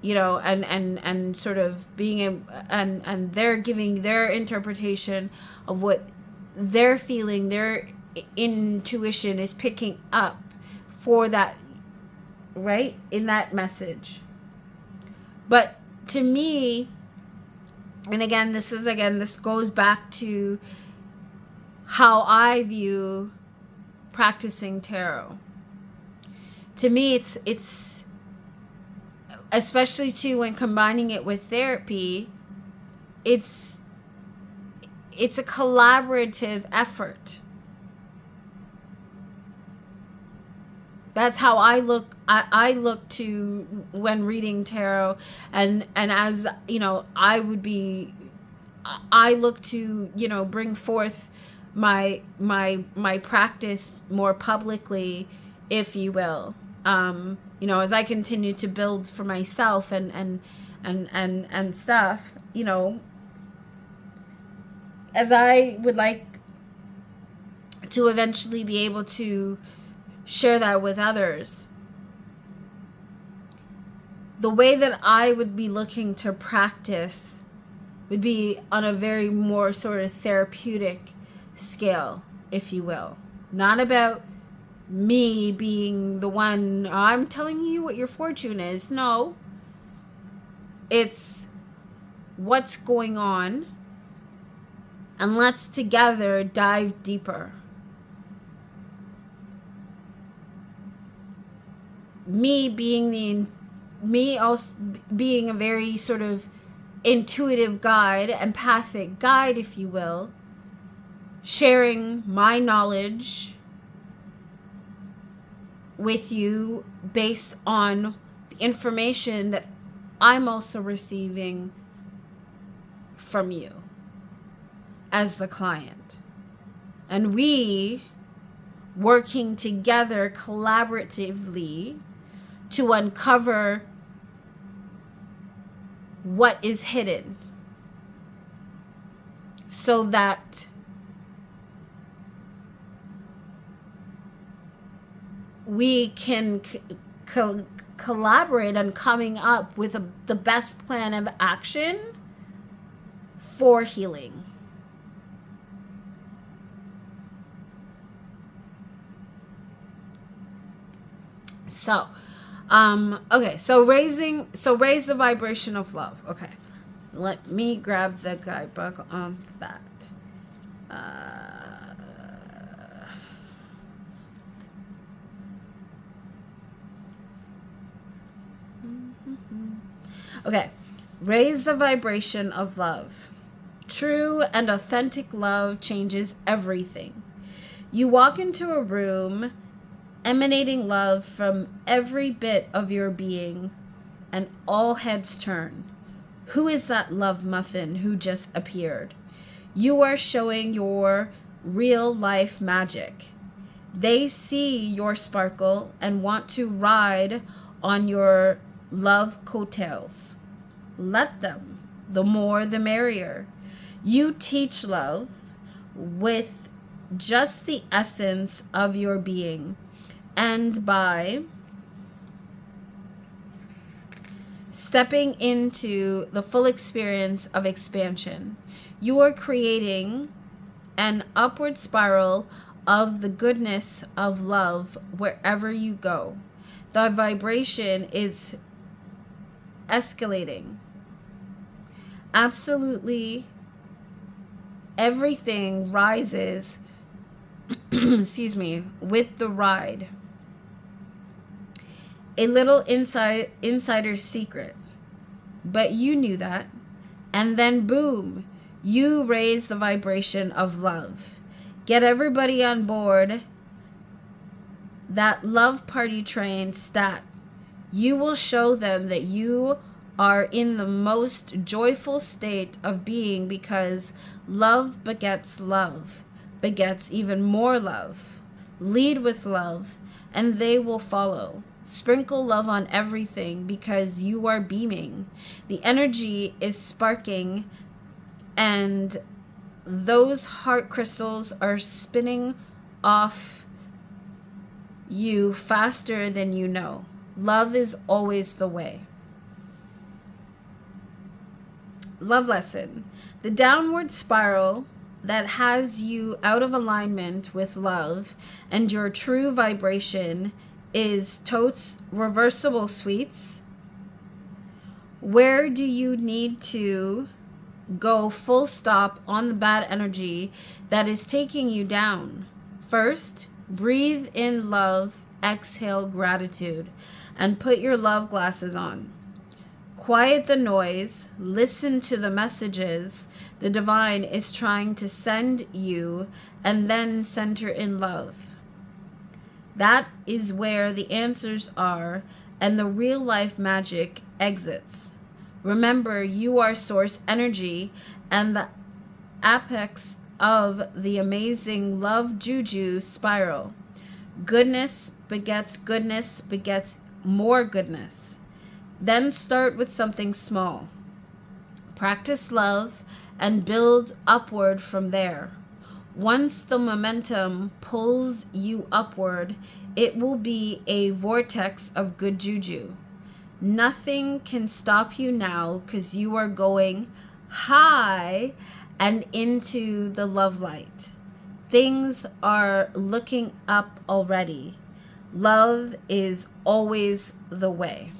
[SPEAKER 2] and sort of being and they're giving their interpretation of what they're feeling, their intuition is picking up for that, right, in that message. But to me, and again, this goes back to how I view practicing tarot. To me, it's especially too when combining it with therapy, it's a collaborative effort. That's how I look. I look to when reading tarot, and as I look to bring forth my practice more publicly, if you will. As I continue to build for myself and stuff, as I would like to eventually be able to share that with others. The way that I would be looking to practice would be on a very more sort of therapeutic scale, if you will. Not about me being the one, I'm telling you what your fortune is. No. It's what's going on, and let's together dive deeper. Me also being a very sort of intuitive guide, empathic guide, if you will, sharing my knowledge with you based on the information that I'm also receiving from you as the client. And we working together collaboratively to uncover what is hidden, so that we can collaborate on coming up with the best plan of action for healing. So, okay, so raise the vibration of love. Okay, let me grab the guidebook on that. Okay, raise the vibration of love. True and authentic love changes everything. You walk into a room emanating love from every bit of your being, and all heads turn. Who is that love muffin who just appeared? You are showing your real life magic. They see your sparkle and want to ride on your love coattails. Let them. The more, the merrier. You teach love with just the essence of your being, and by stepping into the full experience of expansion, you are creating an upward spiral of the goodness of love wherever you go. The vibration is escalating. Absolutely everything rises excuse me, with the ride. A little insider's secret, but you knew that. And then boom, you raise the vibration of love. Get everybody on board that love party train stat. You will show them that you are in the most joyful state of being, because love begets even more love. Lead with love and they will follow. Sprinkle love on everything because you are beaming. The energy is sparking, and those heart crystals are spinning off you faster than you know. Love is always the way. Love lesson. The downward spiral that has you out of alignment with love and your true vibration is totes reversible, sweets. Where do you need to go full stop on the bad energy that is taking you down? First, breathe in love, exhale gratitude, and put your love glasses on. Quiet the noise, listen to the messages the divine is trying to send you, and then center in love. That is where the answers are and the real life magic exits. Remember, you are source energy and the apex of the amazing love juju spiral. Goodness begets more goodness. Then start with something small. Practice love and build upward from there. Once the momentum pulls you upward, it will be a vortex of good juju. Nothing can stop you now, because you are going high and into the love light. Things are looking up already. Love is always the way.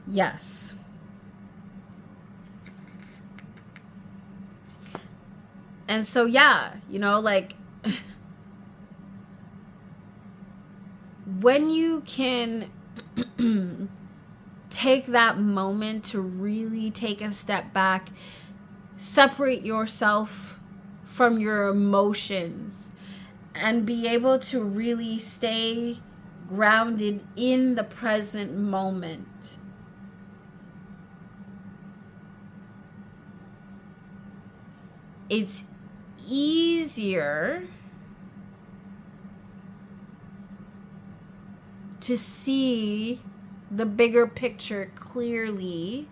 [SPEAKER 2] Yes. And so, yeah, like when you can take that moment to really take a step back, separate yourself from your emotions, and be able to really stay grounded in the present moment. It's easier to see the bigger picture clearly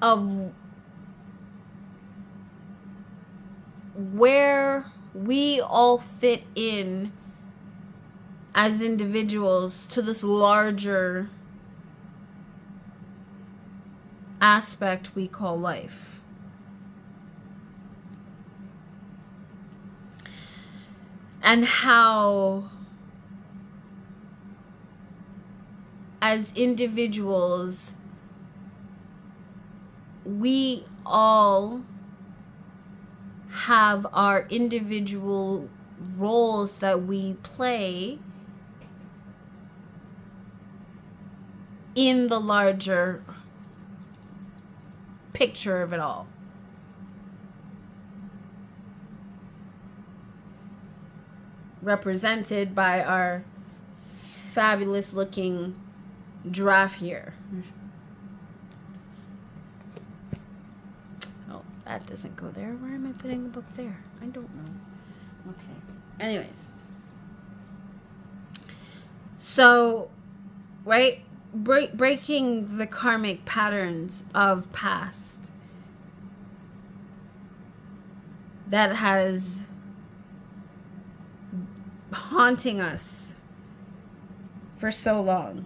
[SPEAKER 2] of where we all fit in as individuals to this larger aspect we call life. And how, as individuals, we all have our individual roles that we play in the larger picture of it all. Represented by our fabulous looking giraffe here. Oh, that doesn't go there. Where am I putting the book there? I don't know. Okay. Anyways. So, right? Breaking the karmic patterns of past that has haunting us for so long.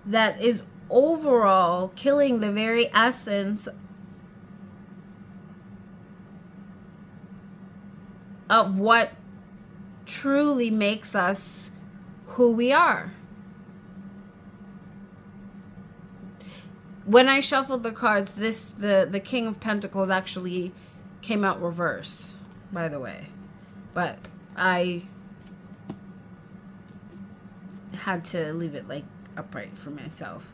[SPEAKER 2] That is overall killing the very essence of what truly makes us who we are. When I shuffled the cards, the King of Pentacles actually came out reverse, by the way. But I had to leave it like upright for myself.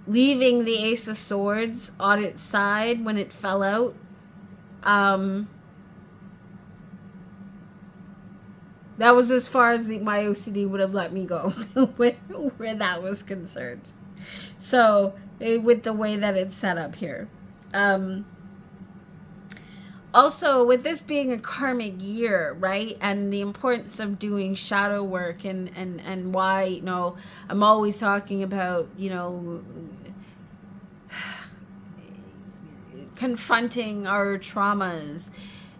[SPEAKER 2] Leaving the Ace of Swords on its side when it fell out. That was as far as my OCD would have let me go where that was concerned. So, with the way that it's set up here. Also, with this being a karmic year, right? And the importance of doing shadow work and why, you know, I'm always talking about, you know, confronting our traumas,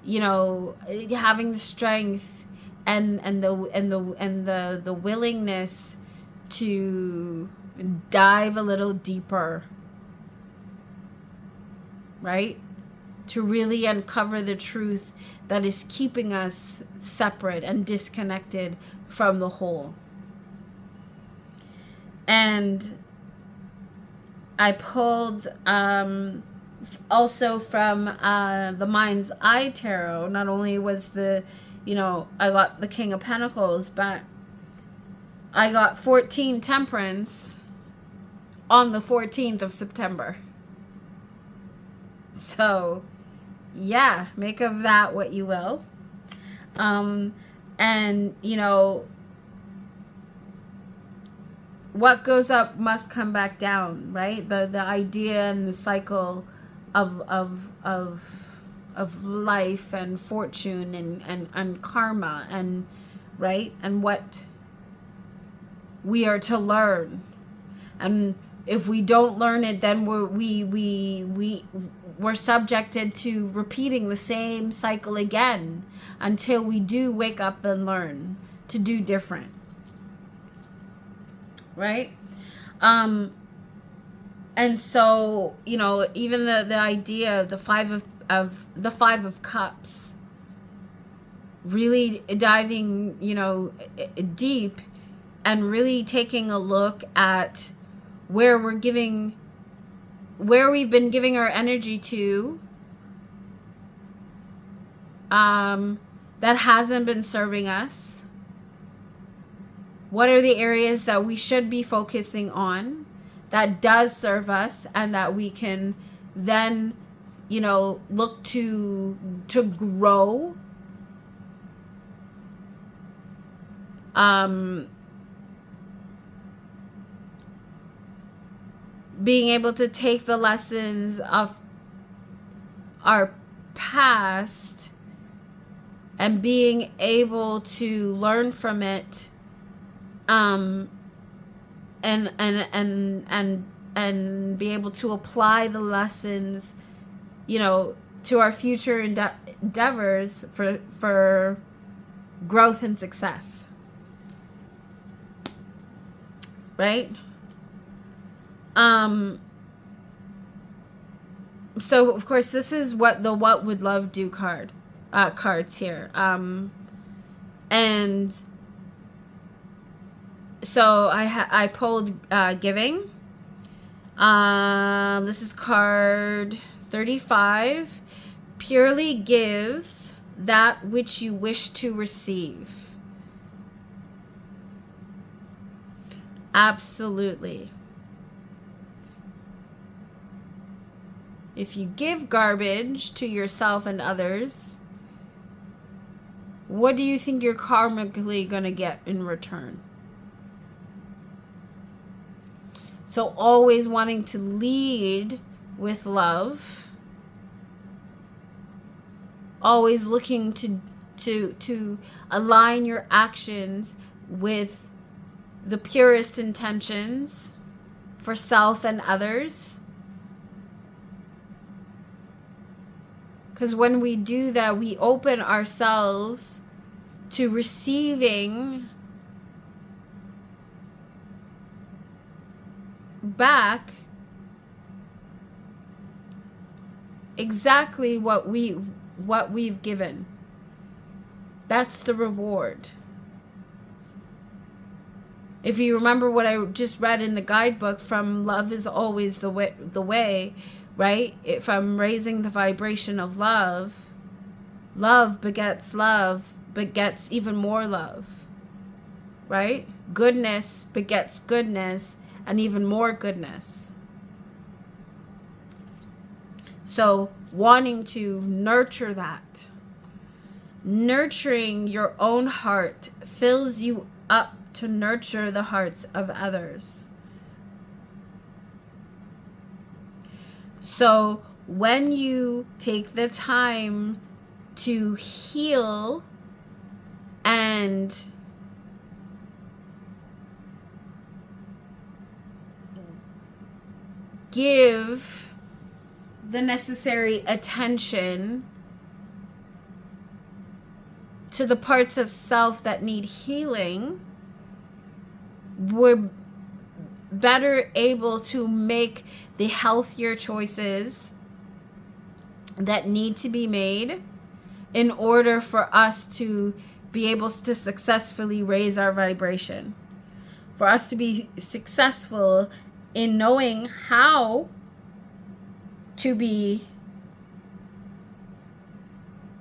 [SPEAKER 2] you know, having the strength and the willingness to dive a little deeper, right? To really uncover the truth that is keeping us separate and disconnected from the whole. And I pulled also from the Mind's Eye Tarot. Not only was the, you know, I got the King of Pentacles, but I got 14 Temperance on the 14th of September. So, yeah, make of that what you will. And, you know, what goes up must come back down, right? The idea and the cycle of life and fortune and karma and, right? And what we are to learn. And if we don't learn it, then we're subjected to repeating the same cycle again until we do wake up and learn to do different. Right? And so, you know, even the idea of the five of cups, really diving, you know, deep and really taking a look at where we've been giving our energy to, that hasn't been serving us. What are the areas that we should be focusing on that does serve us and that we can then, you know, look to grow? Being able to take the lessons of our past and being able to learn from it, and be able to apply the lessons, you know, to our future endeavors for growth and success. Right? So of course this is what the What Would Love Do cards here. And So I pulled giving. This is card 35. Purely give that which you wish to receive. Absolutely. If you give garbage to yourself and others, what do you think you're karmically going to get in return? So always wanting to lead with love, always looking to align your actions with the purest intentions for self and others. Because when we do that, we open ourselves to receiving back exactly what we've given. That's the reward. If you remember what I just read in the guidebook from Love is Always the Way, right? If I'm raising the vibration of love, love begets even more love, right? Goodness begets goodness and even more goodness. So wanting to nurture that, nurturing your own heart fills you up to nurture the hearts of others. So when you take the time to heal and give the necessary attention to the parts of self that need healing, we're better able to make the healthier choices that need to be made in order for us to be able to successfully raise our vibration, for us to be successful in knowing how to be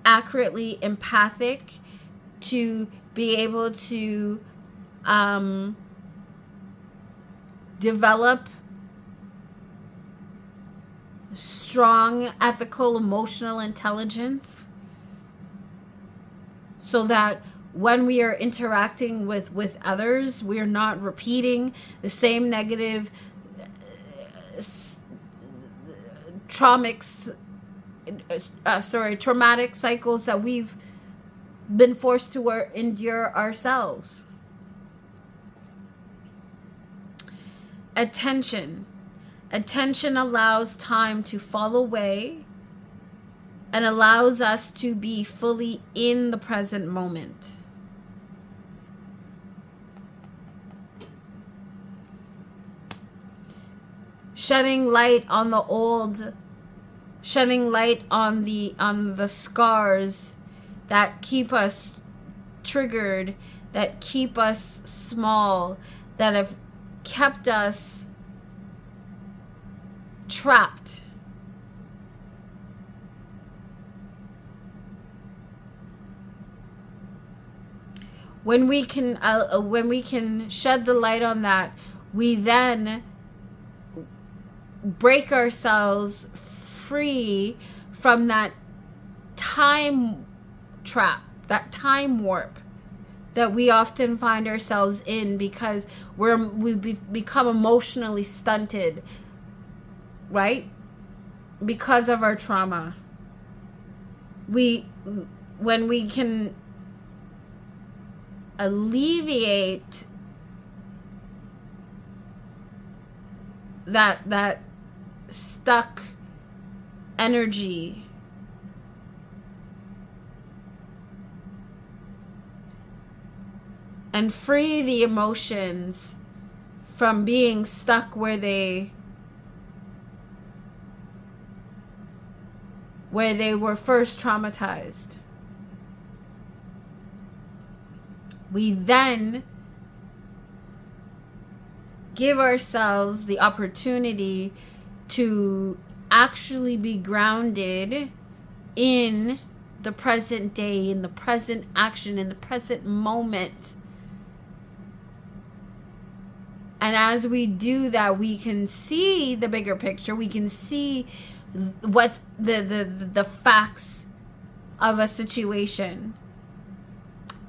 [SPEAKER 2] accurately empathic, to be able to develop strong ethical emotional intelligence, so that when we are interacting with others, we are not repeating the same negative traumatic cycles that we've been forced to endure ourselves. Attention allows time to fall away and allows us to be fully in the present moment. Shedding light on the old, shedding light on the scars that keep us triggered, that keep us small, that have kept us trapped. When we can shed the light on that, we then break ourselves free from that time trap, that time warp that we often find ourselves in because we've become emotionally stunted, right? Because of our trauma. When we can alleviate that stuck energy, and free the emotions from being stuck where they were first traumatized, we then give ourselves the opportunity to actually be grounded in the present day, in the present action, in the present moment. And as we do that, we can see the bigger picture. We can see what's the facts of a situation.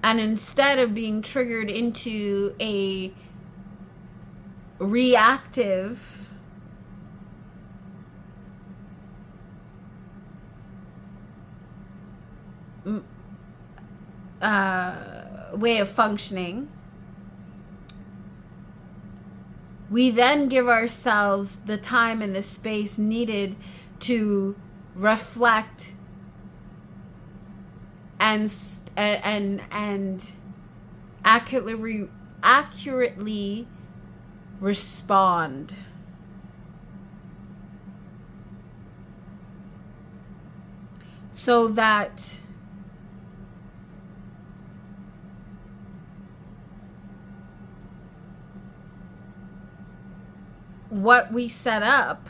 [SPEAKER 2] And instead of being triggered into a reactive way of functioning, we then give ourselves the time and the space needed to reflect and accurately respond. So that what we set up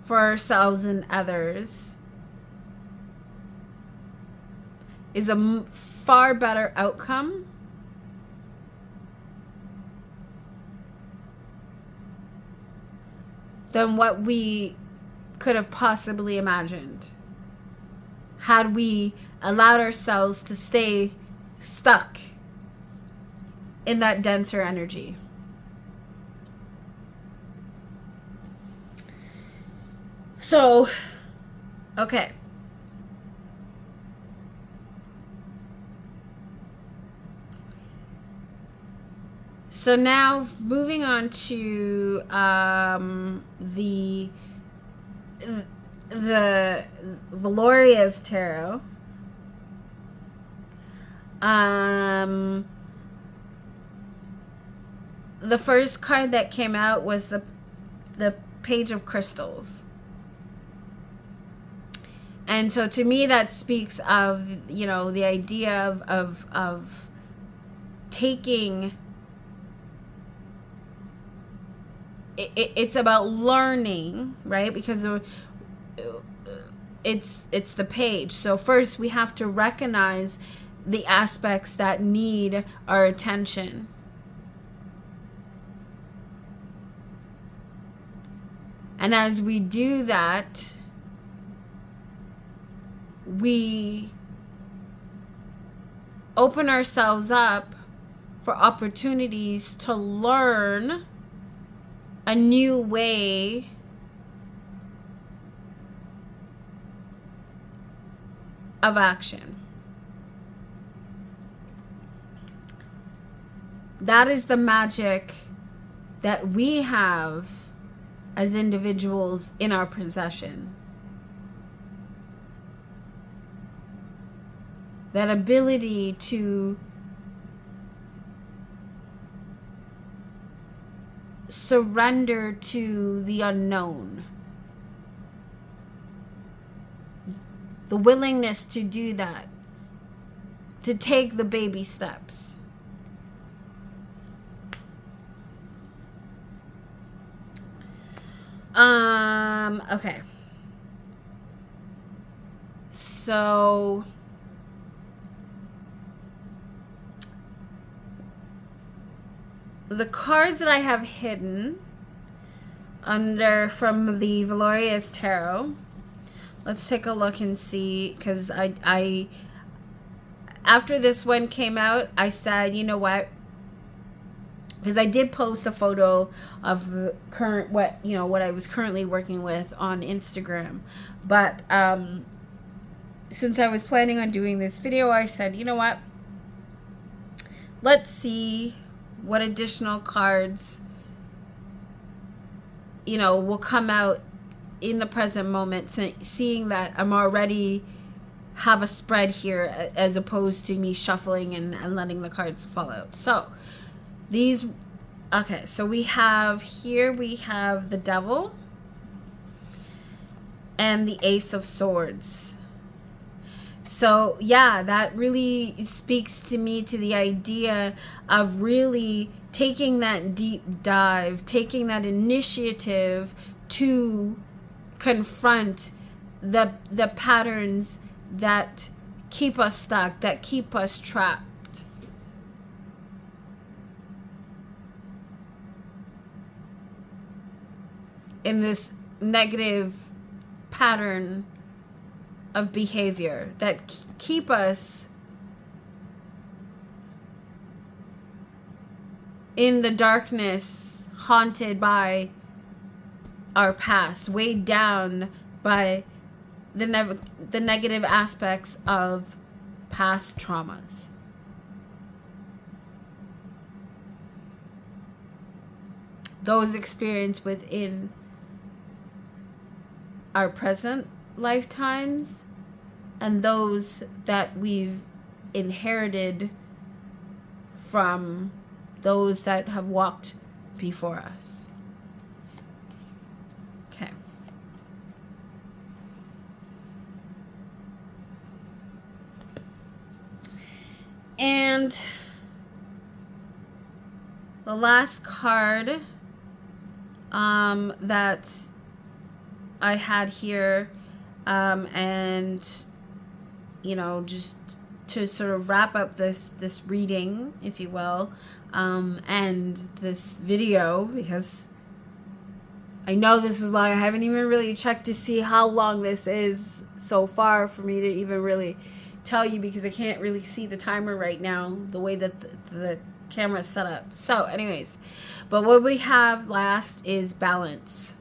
[SPEAKER 2] for ourselves and others is a far better outcome than what we could have possibly imagined had we allowed ourselves to stay stuck in that denser energy. So, okay. So now moving on to the Valoria's Tarot. The first card that came out was the Page of Crystals. And so to me that speaks of, you know, the idea of taking, it's about learning, right? Because it's the page. So first we have to recognize the aspects that need our attention. And as we do that, we open ourselves up for opportunities to learn a new way of action. That is the magic that we have as individuals in our possession. That ability to surrender to the unknown. The willingness to do that. To take the baby steps. Okay. So the cards that I have hidden under from the Valoria's Tarot, let's take a look and see, because I after this one came out, I said, you know what, because I did post a photo of the current, what I was currently working with on Instagram, but since I was planning on doing this video, I said, you know what, let's see what additional cards, will come out in the present moment, seeing that I'm already have a spread here as opposed to me shuffling and letting the cards fall out. So so we have the Devil and the Ace of Swords. So yeah, that really speaks to me, to the idea of really taking that deep dive, taking that initiative to confront the patterns that keep us stuck, that keep us trapped. In this negative pattern of behavior that keep us in the darkness, haunted by our past, weighed down by the negative aspects of past traumas. Those experienced within our present lifetimes and those that we've inherited from those that have walked before us. Okay. And the last card that I had here, and just to sort of wrap up this reading, if you will, and this video, because I know this is long. I haven't even really checked to see how long this is so far for me to even really tell you, because I can't really see the timer right now, the way that the camera is set up. So anyways, but what we have last is balance.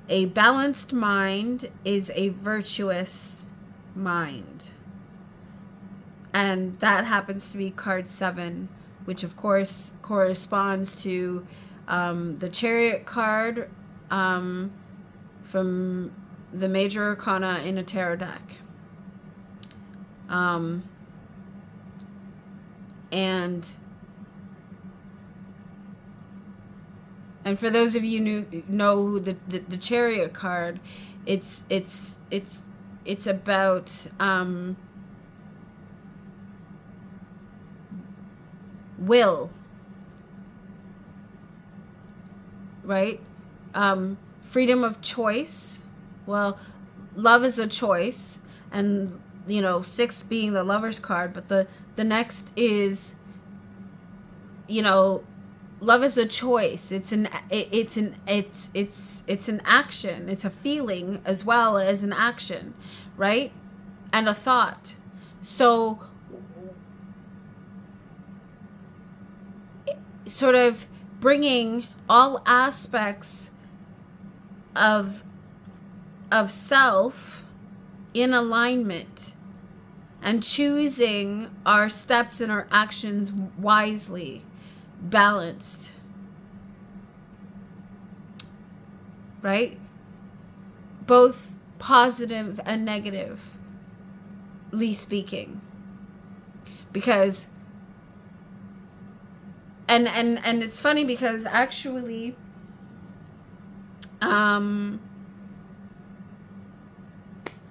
[SPEAKER 2] A balanced mind is a virtuous mind. And that happens to be card 7, which of course corresponds to the Chariot card from the Major Arcana in a tarot deck. And for those of you who know the Chariot card, it's about will, right? Freedom of choice. Well, love is a choice, and 6 being the Lover's card, but the next is, love is a choice. It's an action. It's a feeling as well as an action, right? And a thought. So sort of bringing all aspects of self in alignment and choosing our steps and our actions wisely, balanced, right? Both positive and negatively speaking, because and it's funny because actually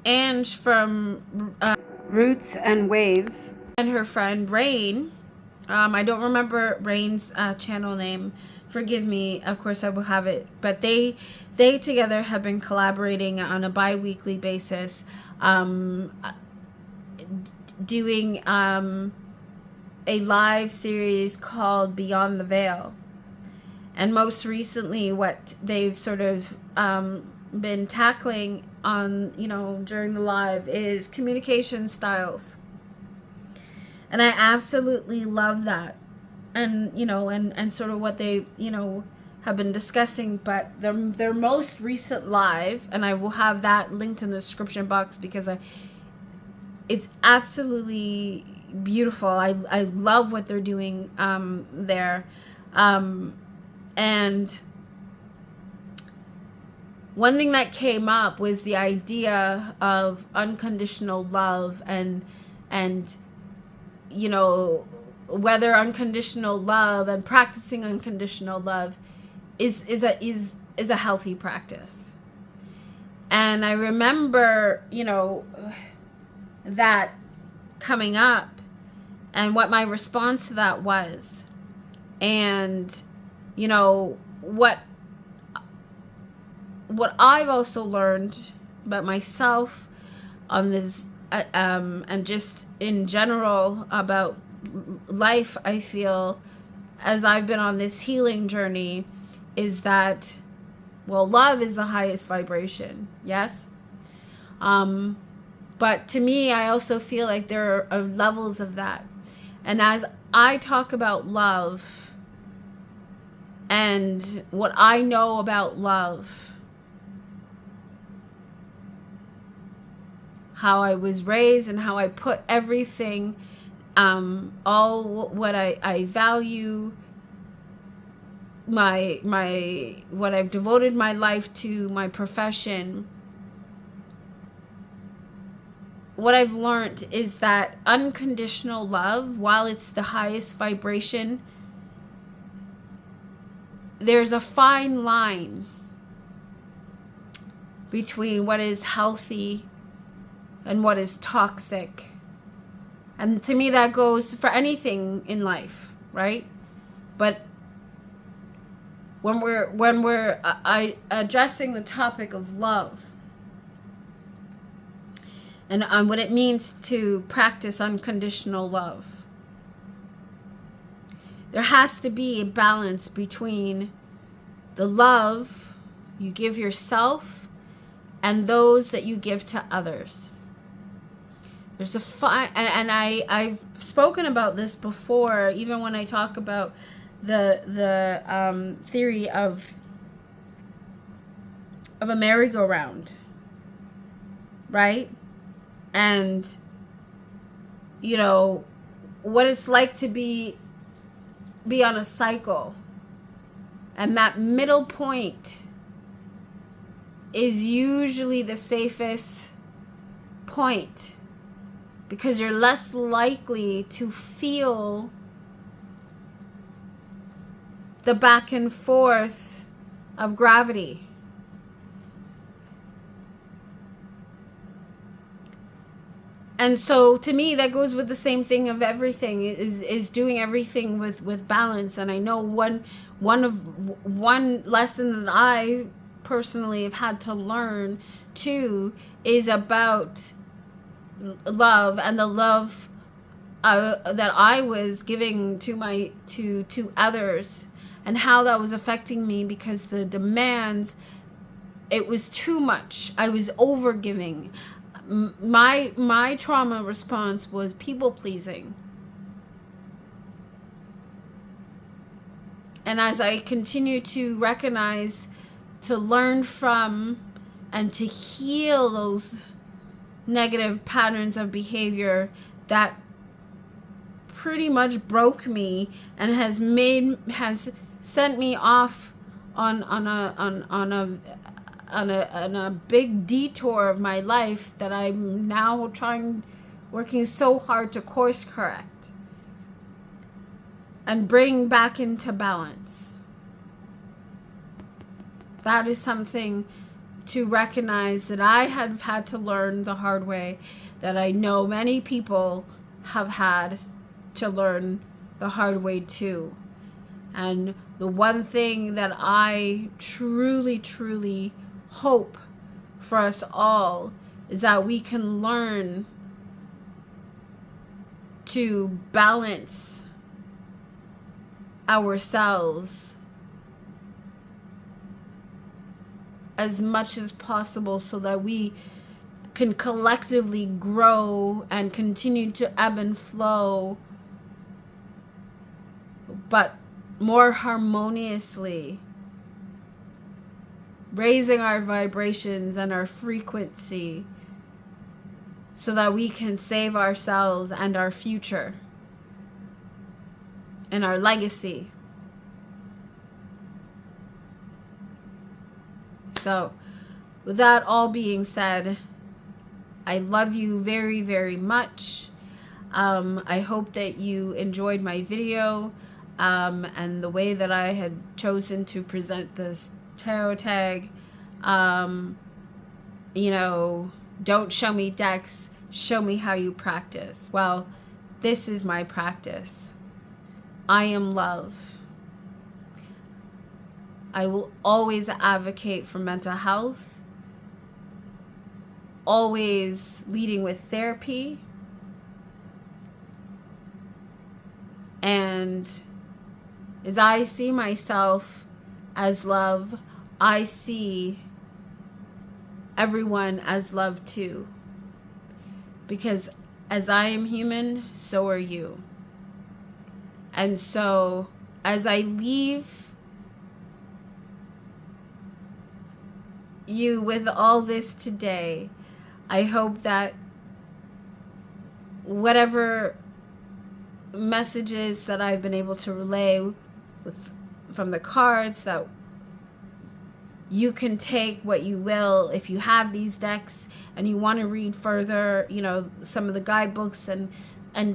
[SPEAKER 2] Ange from Roots and Waves and her friend Rain, I don't remember Rain's channel name, forgive me, of course I will have it, but they together have been collaborating on a bi-weekly basis, doing a live series called Beyond the Veil. And most recently what they've sort of been tackling on during the live is communication styles. And I absolutely love that. And and sort of what they have been discussing, but their most recent live, and I will have that linked in the description box because it's absolutely beautiful. I love what they're doing there. And one thing that came up was the idea of unconditional love and whether unconditional love and practicing unconditional love is a healthy practice. And I remember, that coming up and what my response to that was. And, you know, what I've also learned about myself on this, and just in general about life, I feel, as I've been on this healing journey, is that, well, love is the highest vibration, yes? But to me, I also feel like there are levels of that. And as I talk about love and what I know about love, how I was raised and how I put everything, all what I value, what I've devoted my life to, my profession, what I've learned is that unconditional love, while it's the highest vibration, there's a fine line between what is healthy and what is toxic. And to me, that goes for anything in life, right? But when we're addressing the topic of love and what it means to practice unconditional love, there has to be a balance between the love you give yourself and those that you give to others. There's I've spoken about this before, even when I talk about the theory of a merry-go-round, right? And, you know, what it's like to be on a cycle. And that middle point is usually the safest point, because you're less likely to feel the back and forth of gravity. And so to me, that goes with the same thing of everything, is doing everything with balance. And I know one lesson that I personally have had to learn too is about love, and the love that I was giving to others, and how that was affecting me, because the demands, it was too much. I was over giving. My trauma response was people pleasing. And as I continue to recognize, to learn from, and to heal those negative patterns of behavior that pretty much broke me and has sent me off on a big detour of my life that I'm now working so hard to course correct and bring back into balance. That is something to recognize that I have had to learn the hard way, that I know many people have had to learn the hard way too. And the one thing that I truly, truly hope for us all is that we can learn to balance ourselves as much as possible, so that we can collectively grow and continue to ebb and flow, but more harmoniously, raising our vibrations and our frequency, so that we can save ourselves and our future and our legacy. So, with that all being said, I love you very, very much. I hope that you enjoyed my video, and the way that I had chosen to present this tarot tag. You know, don't show me decks, show me how you practice. Well, this is my practice. I am love. I will always advocate for mental health, always leading with therapy, and as I see myself as love, I see everyone as love too. Because as I am human, so are you. And so as I leave you with all this today, I hope that whatever messages that I've been able to relay from the cards, that you can take what you will. If you have these decks and you want to read further, you know, some of the guidebooks and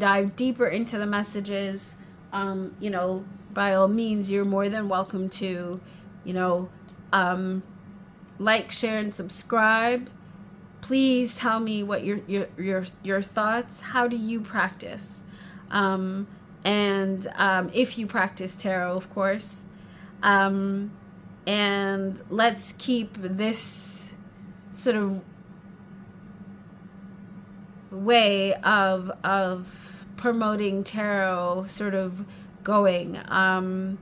[SPEAKER 2] dive deeper into the messages, you know, by all means, you're more than welcome to, you know, like, share, and subscribe. Please tell me what your thoughts. How do you practice? And if you practice tarot, of course. And let's keep this sort of way of promoting tarot sort of going. I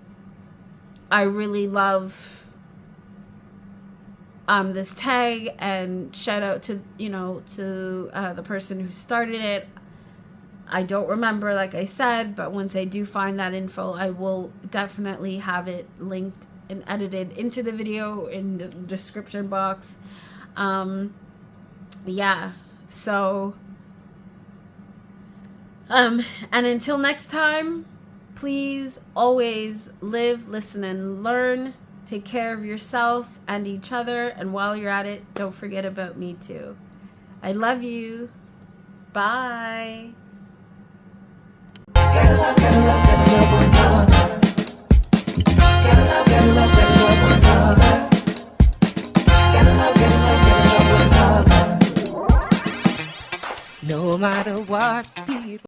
[SPEAKER 2] really love this tag, and shout out to, you know, to the person who started it. I don't remember, like I said, but once I do find that info, I will definitely have it linked and edited into the video in the description box. Yeah, so and until next time, please always live, listen, and learn. Take care of yourself and each other, and while you're at it, don't forget about me too. I love you. Bye.
[SPEAKER 1] Gotta love, gotta love, gotta love one another. Gotta love, gotta love, gotta love one another. Gotta love, gotta love, gotta love one another. No matter what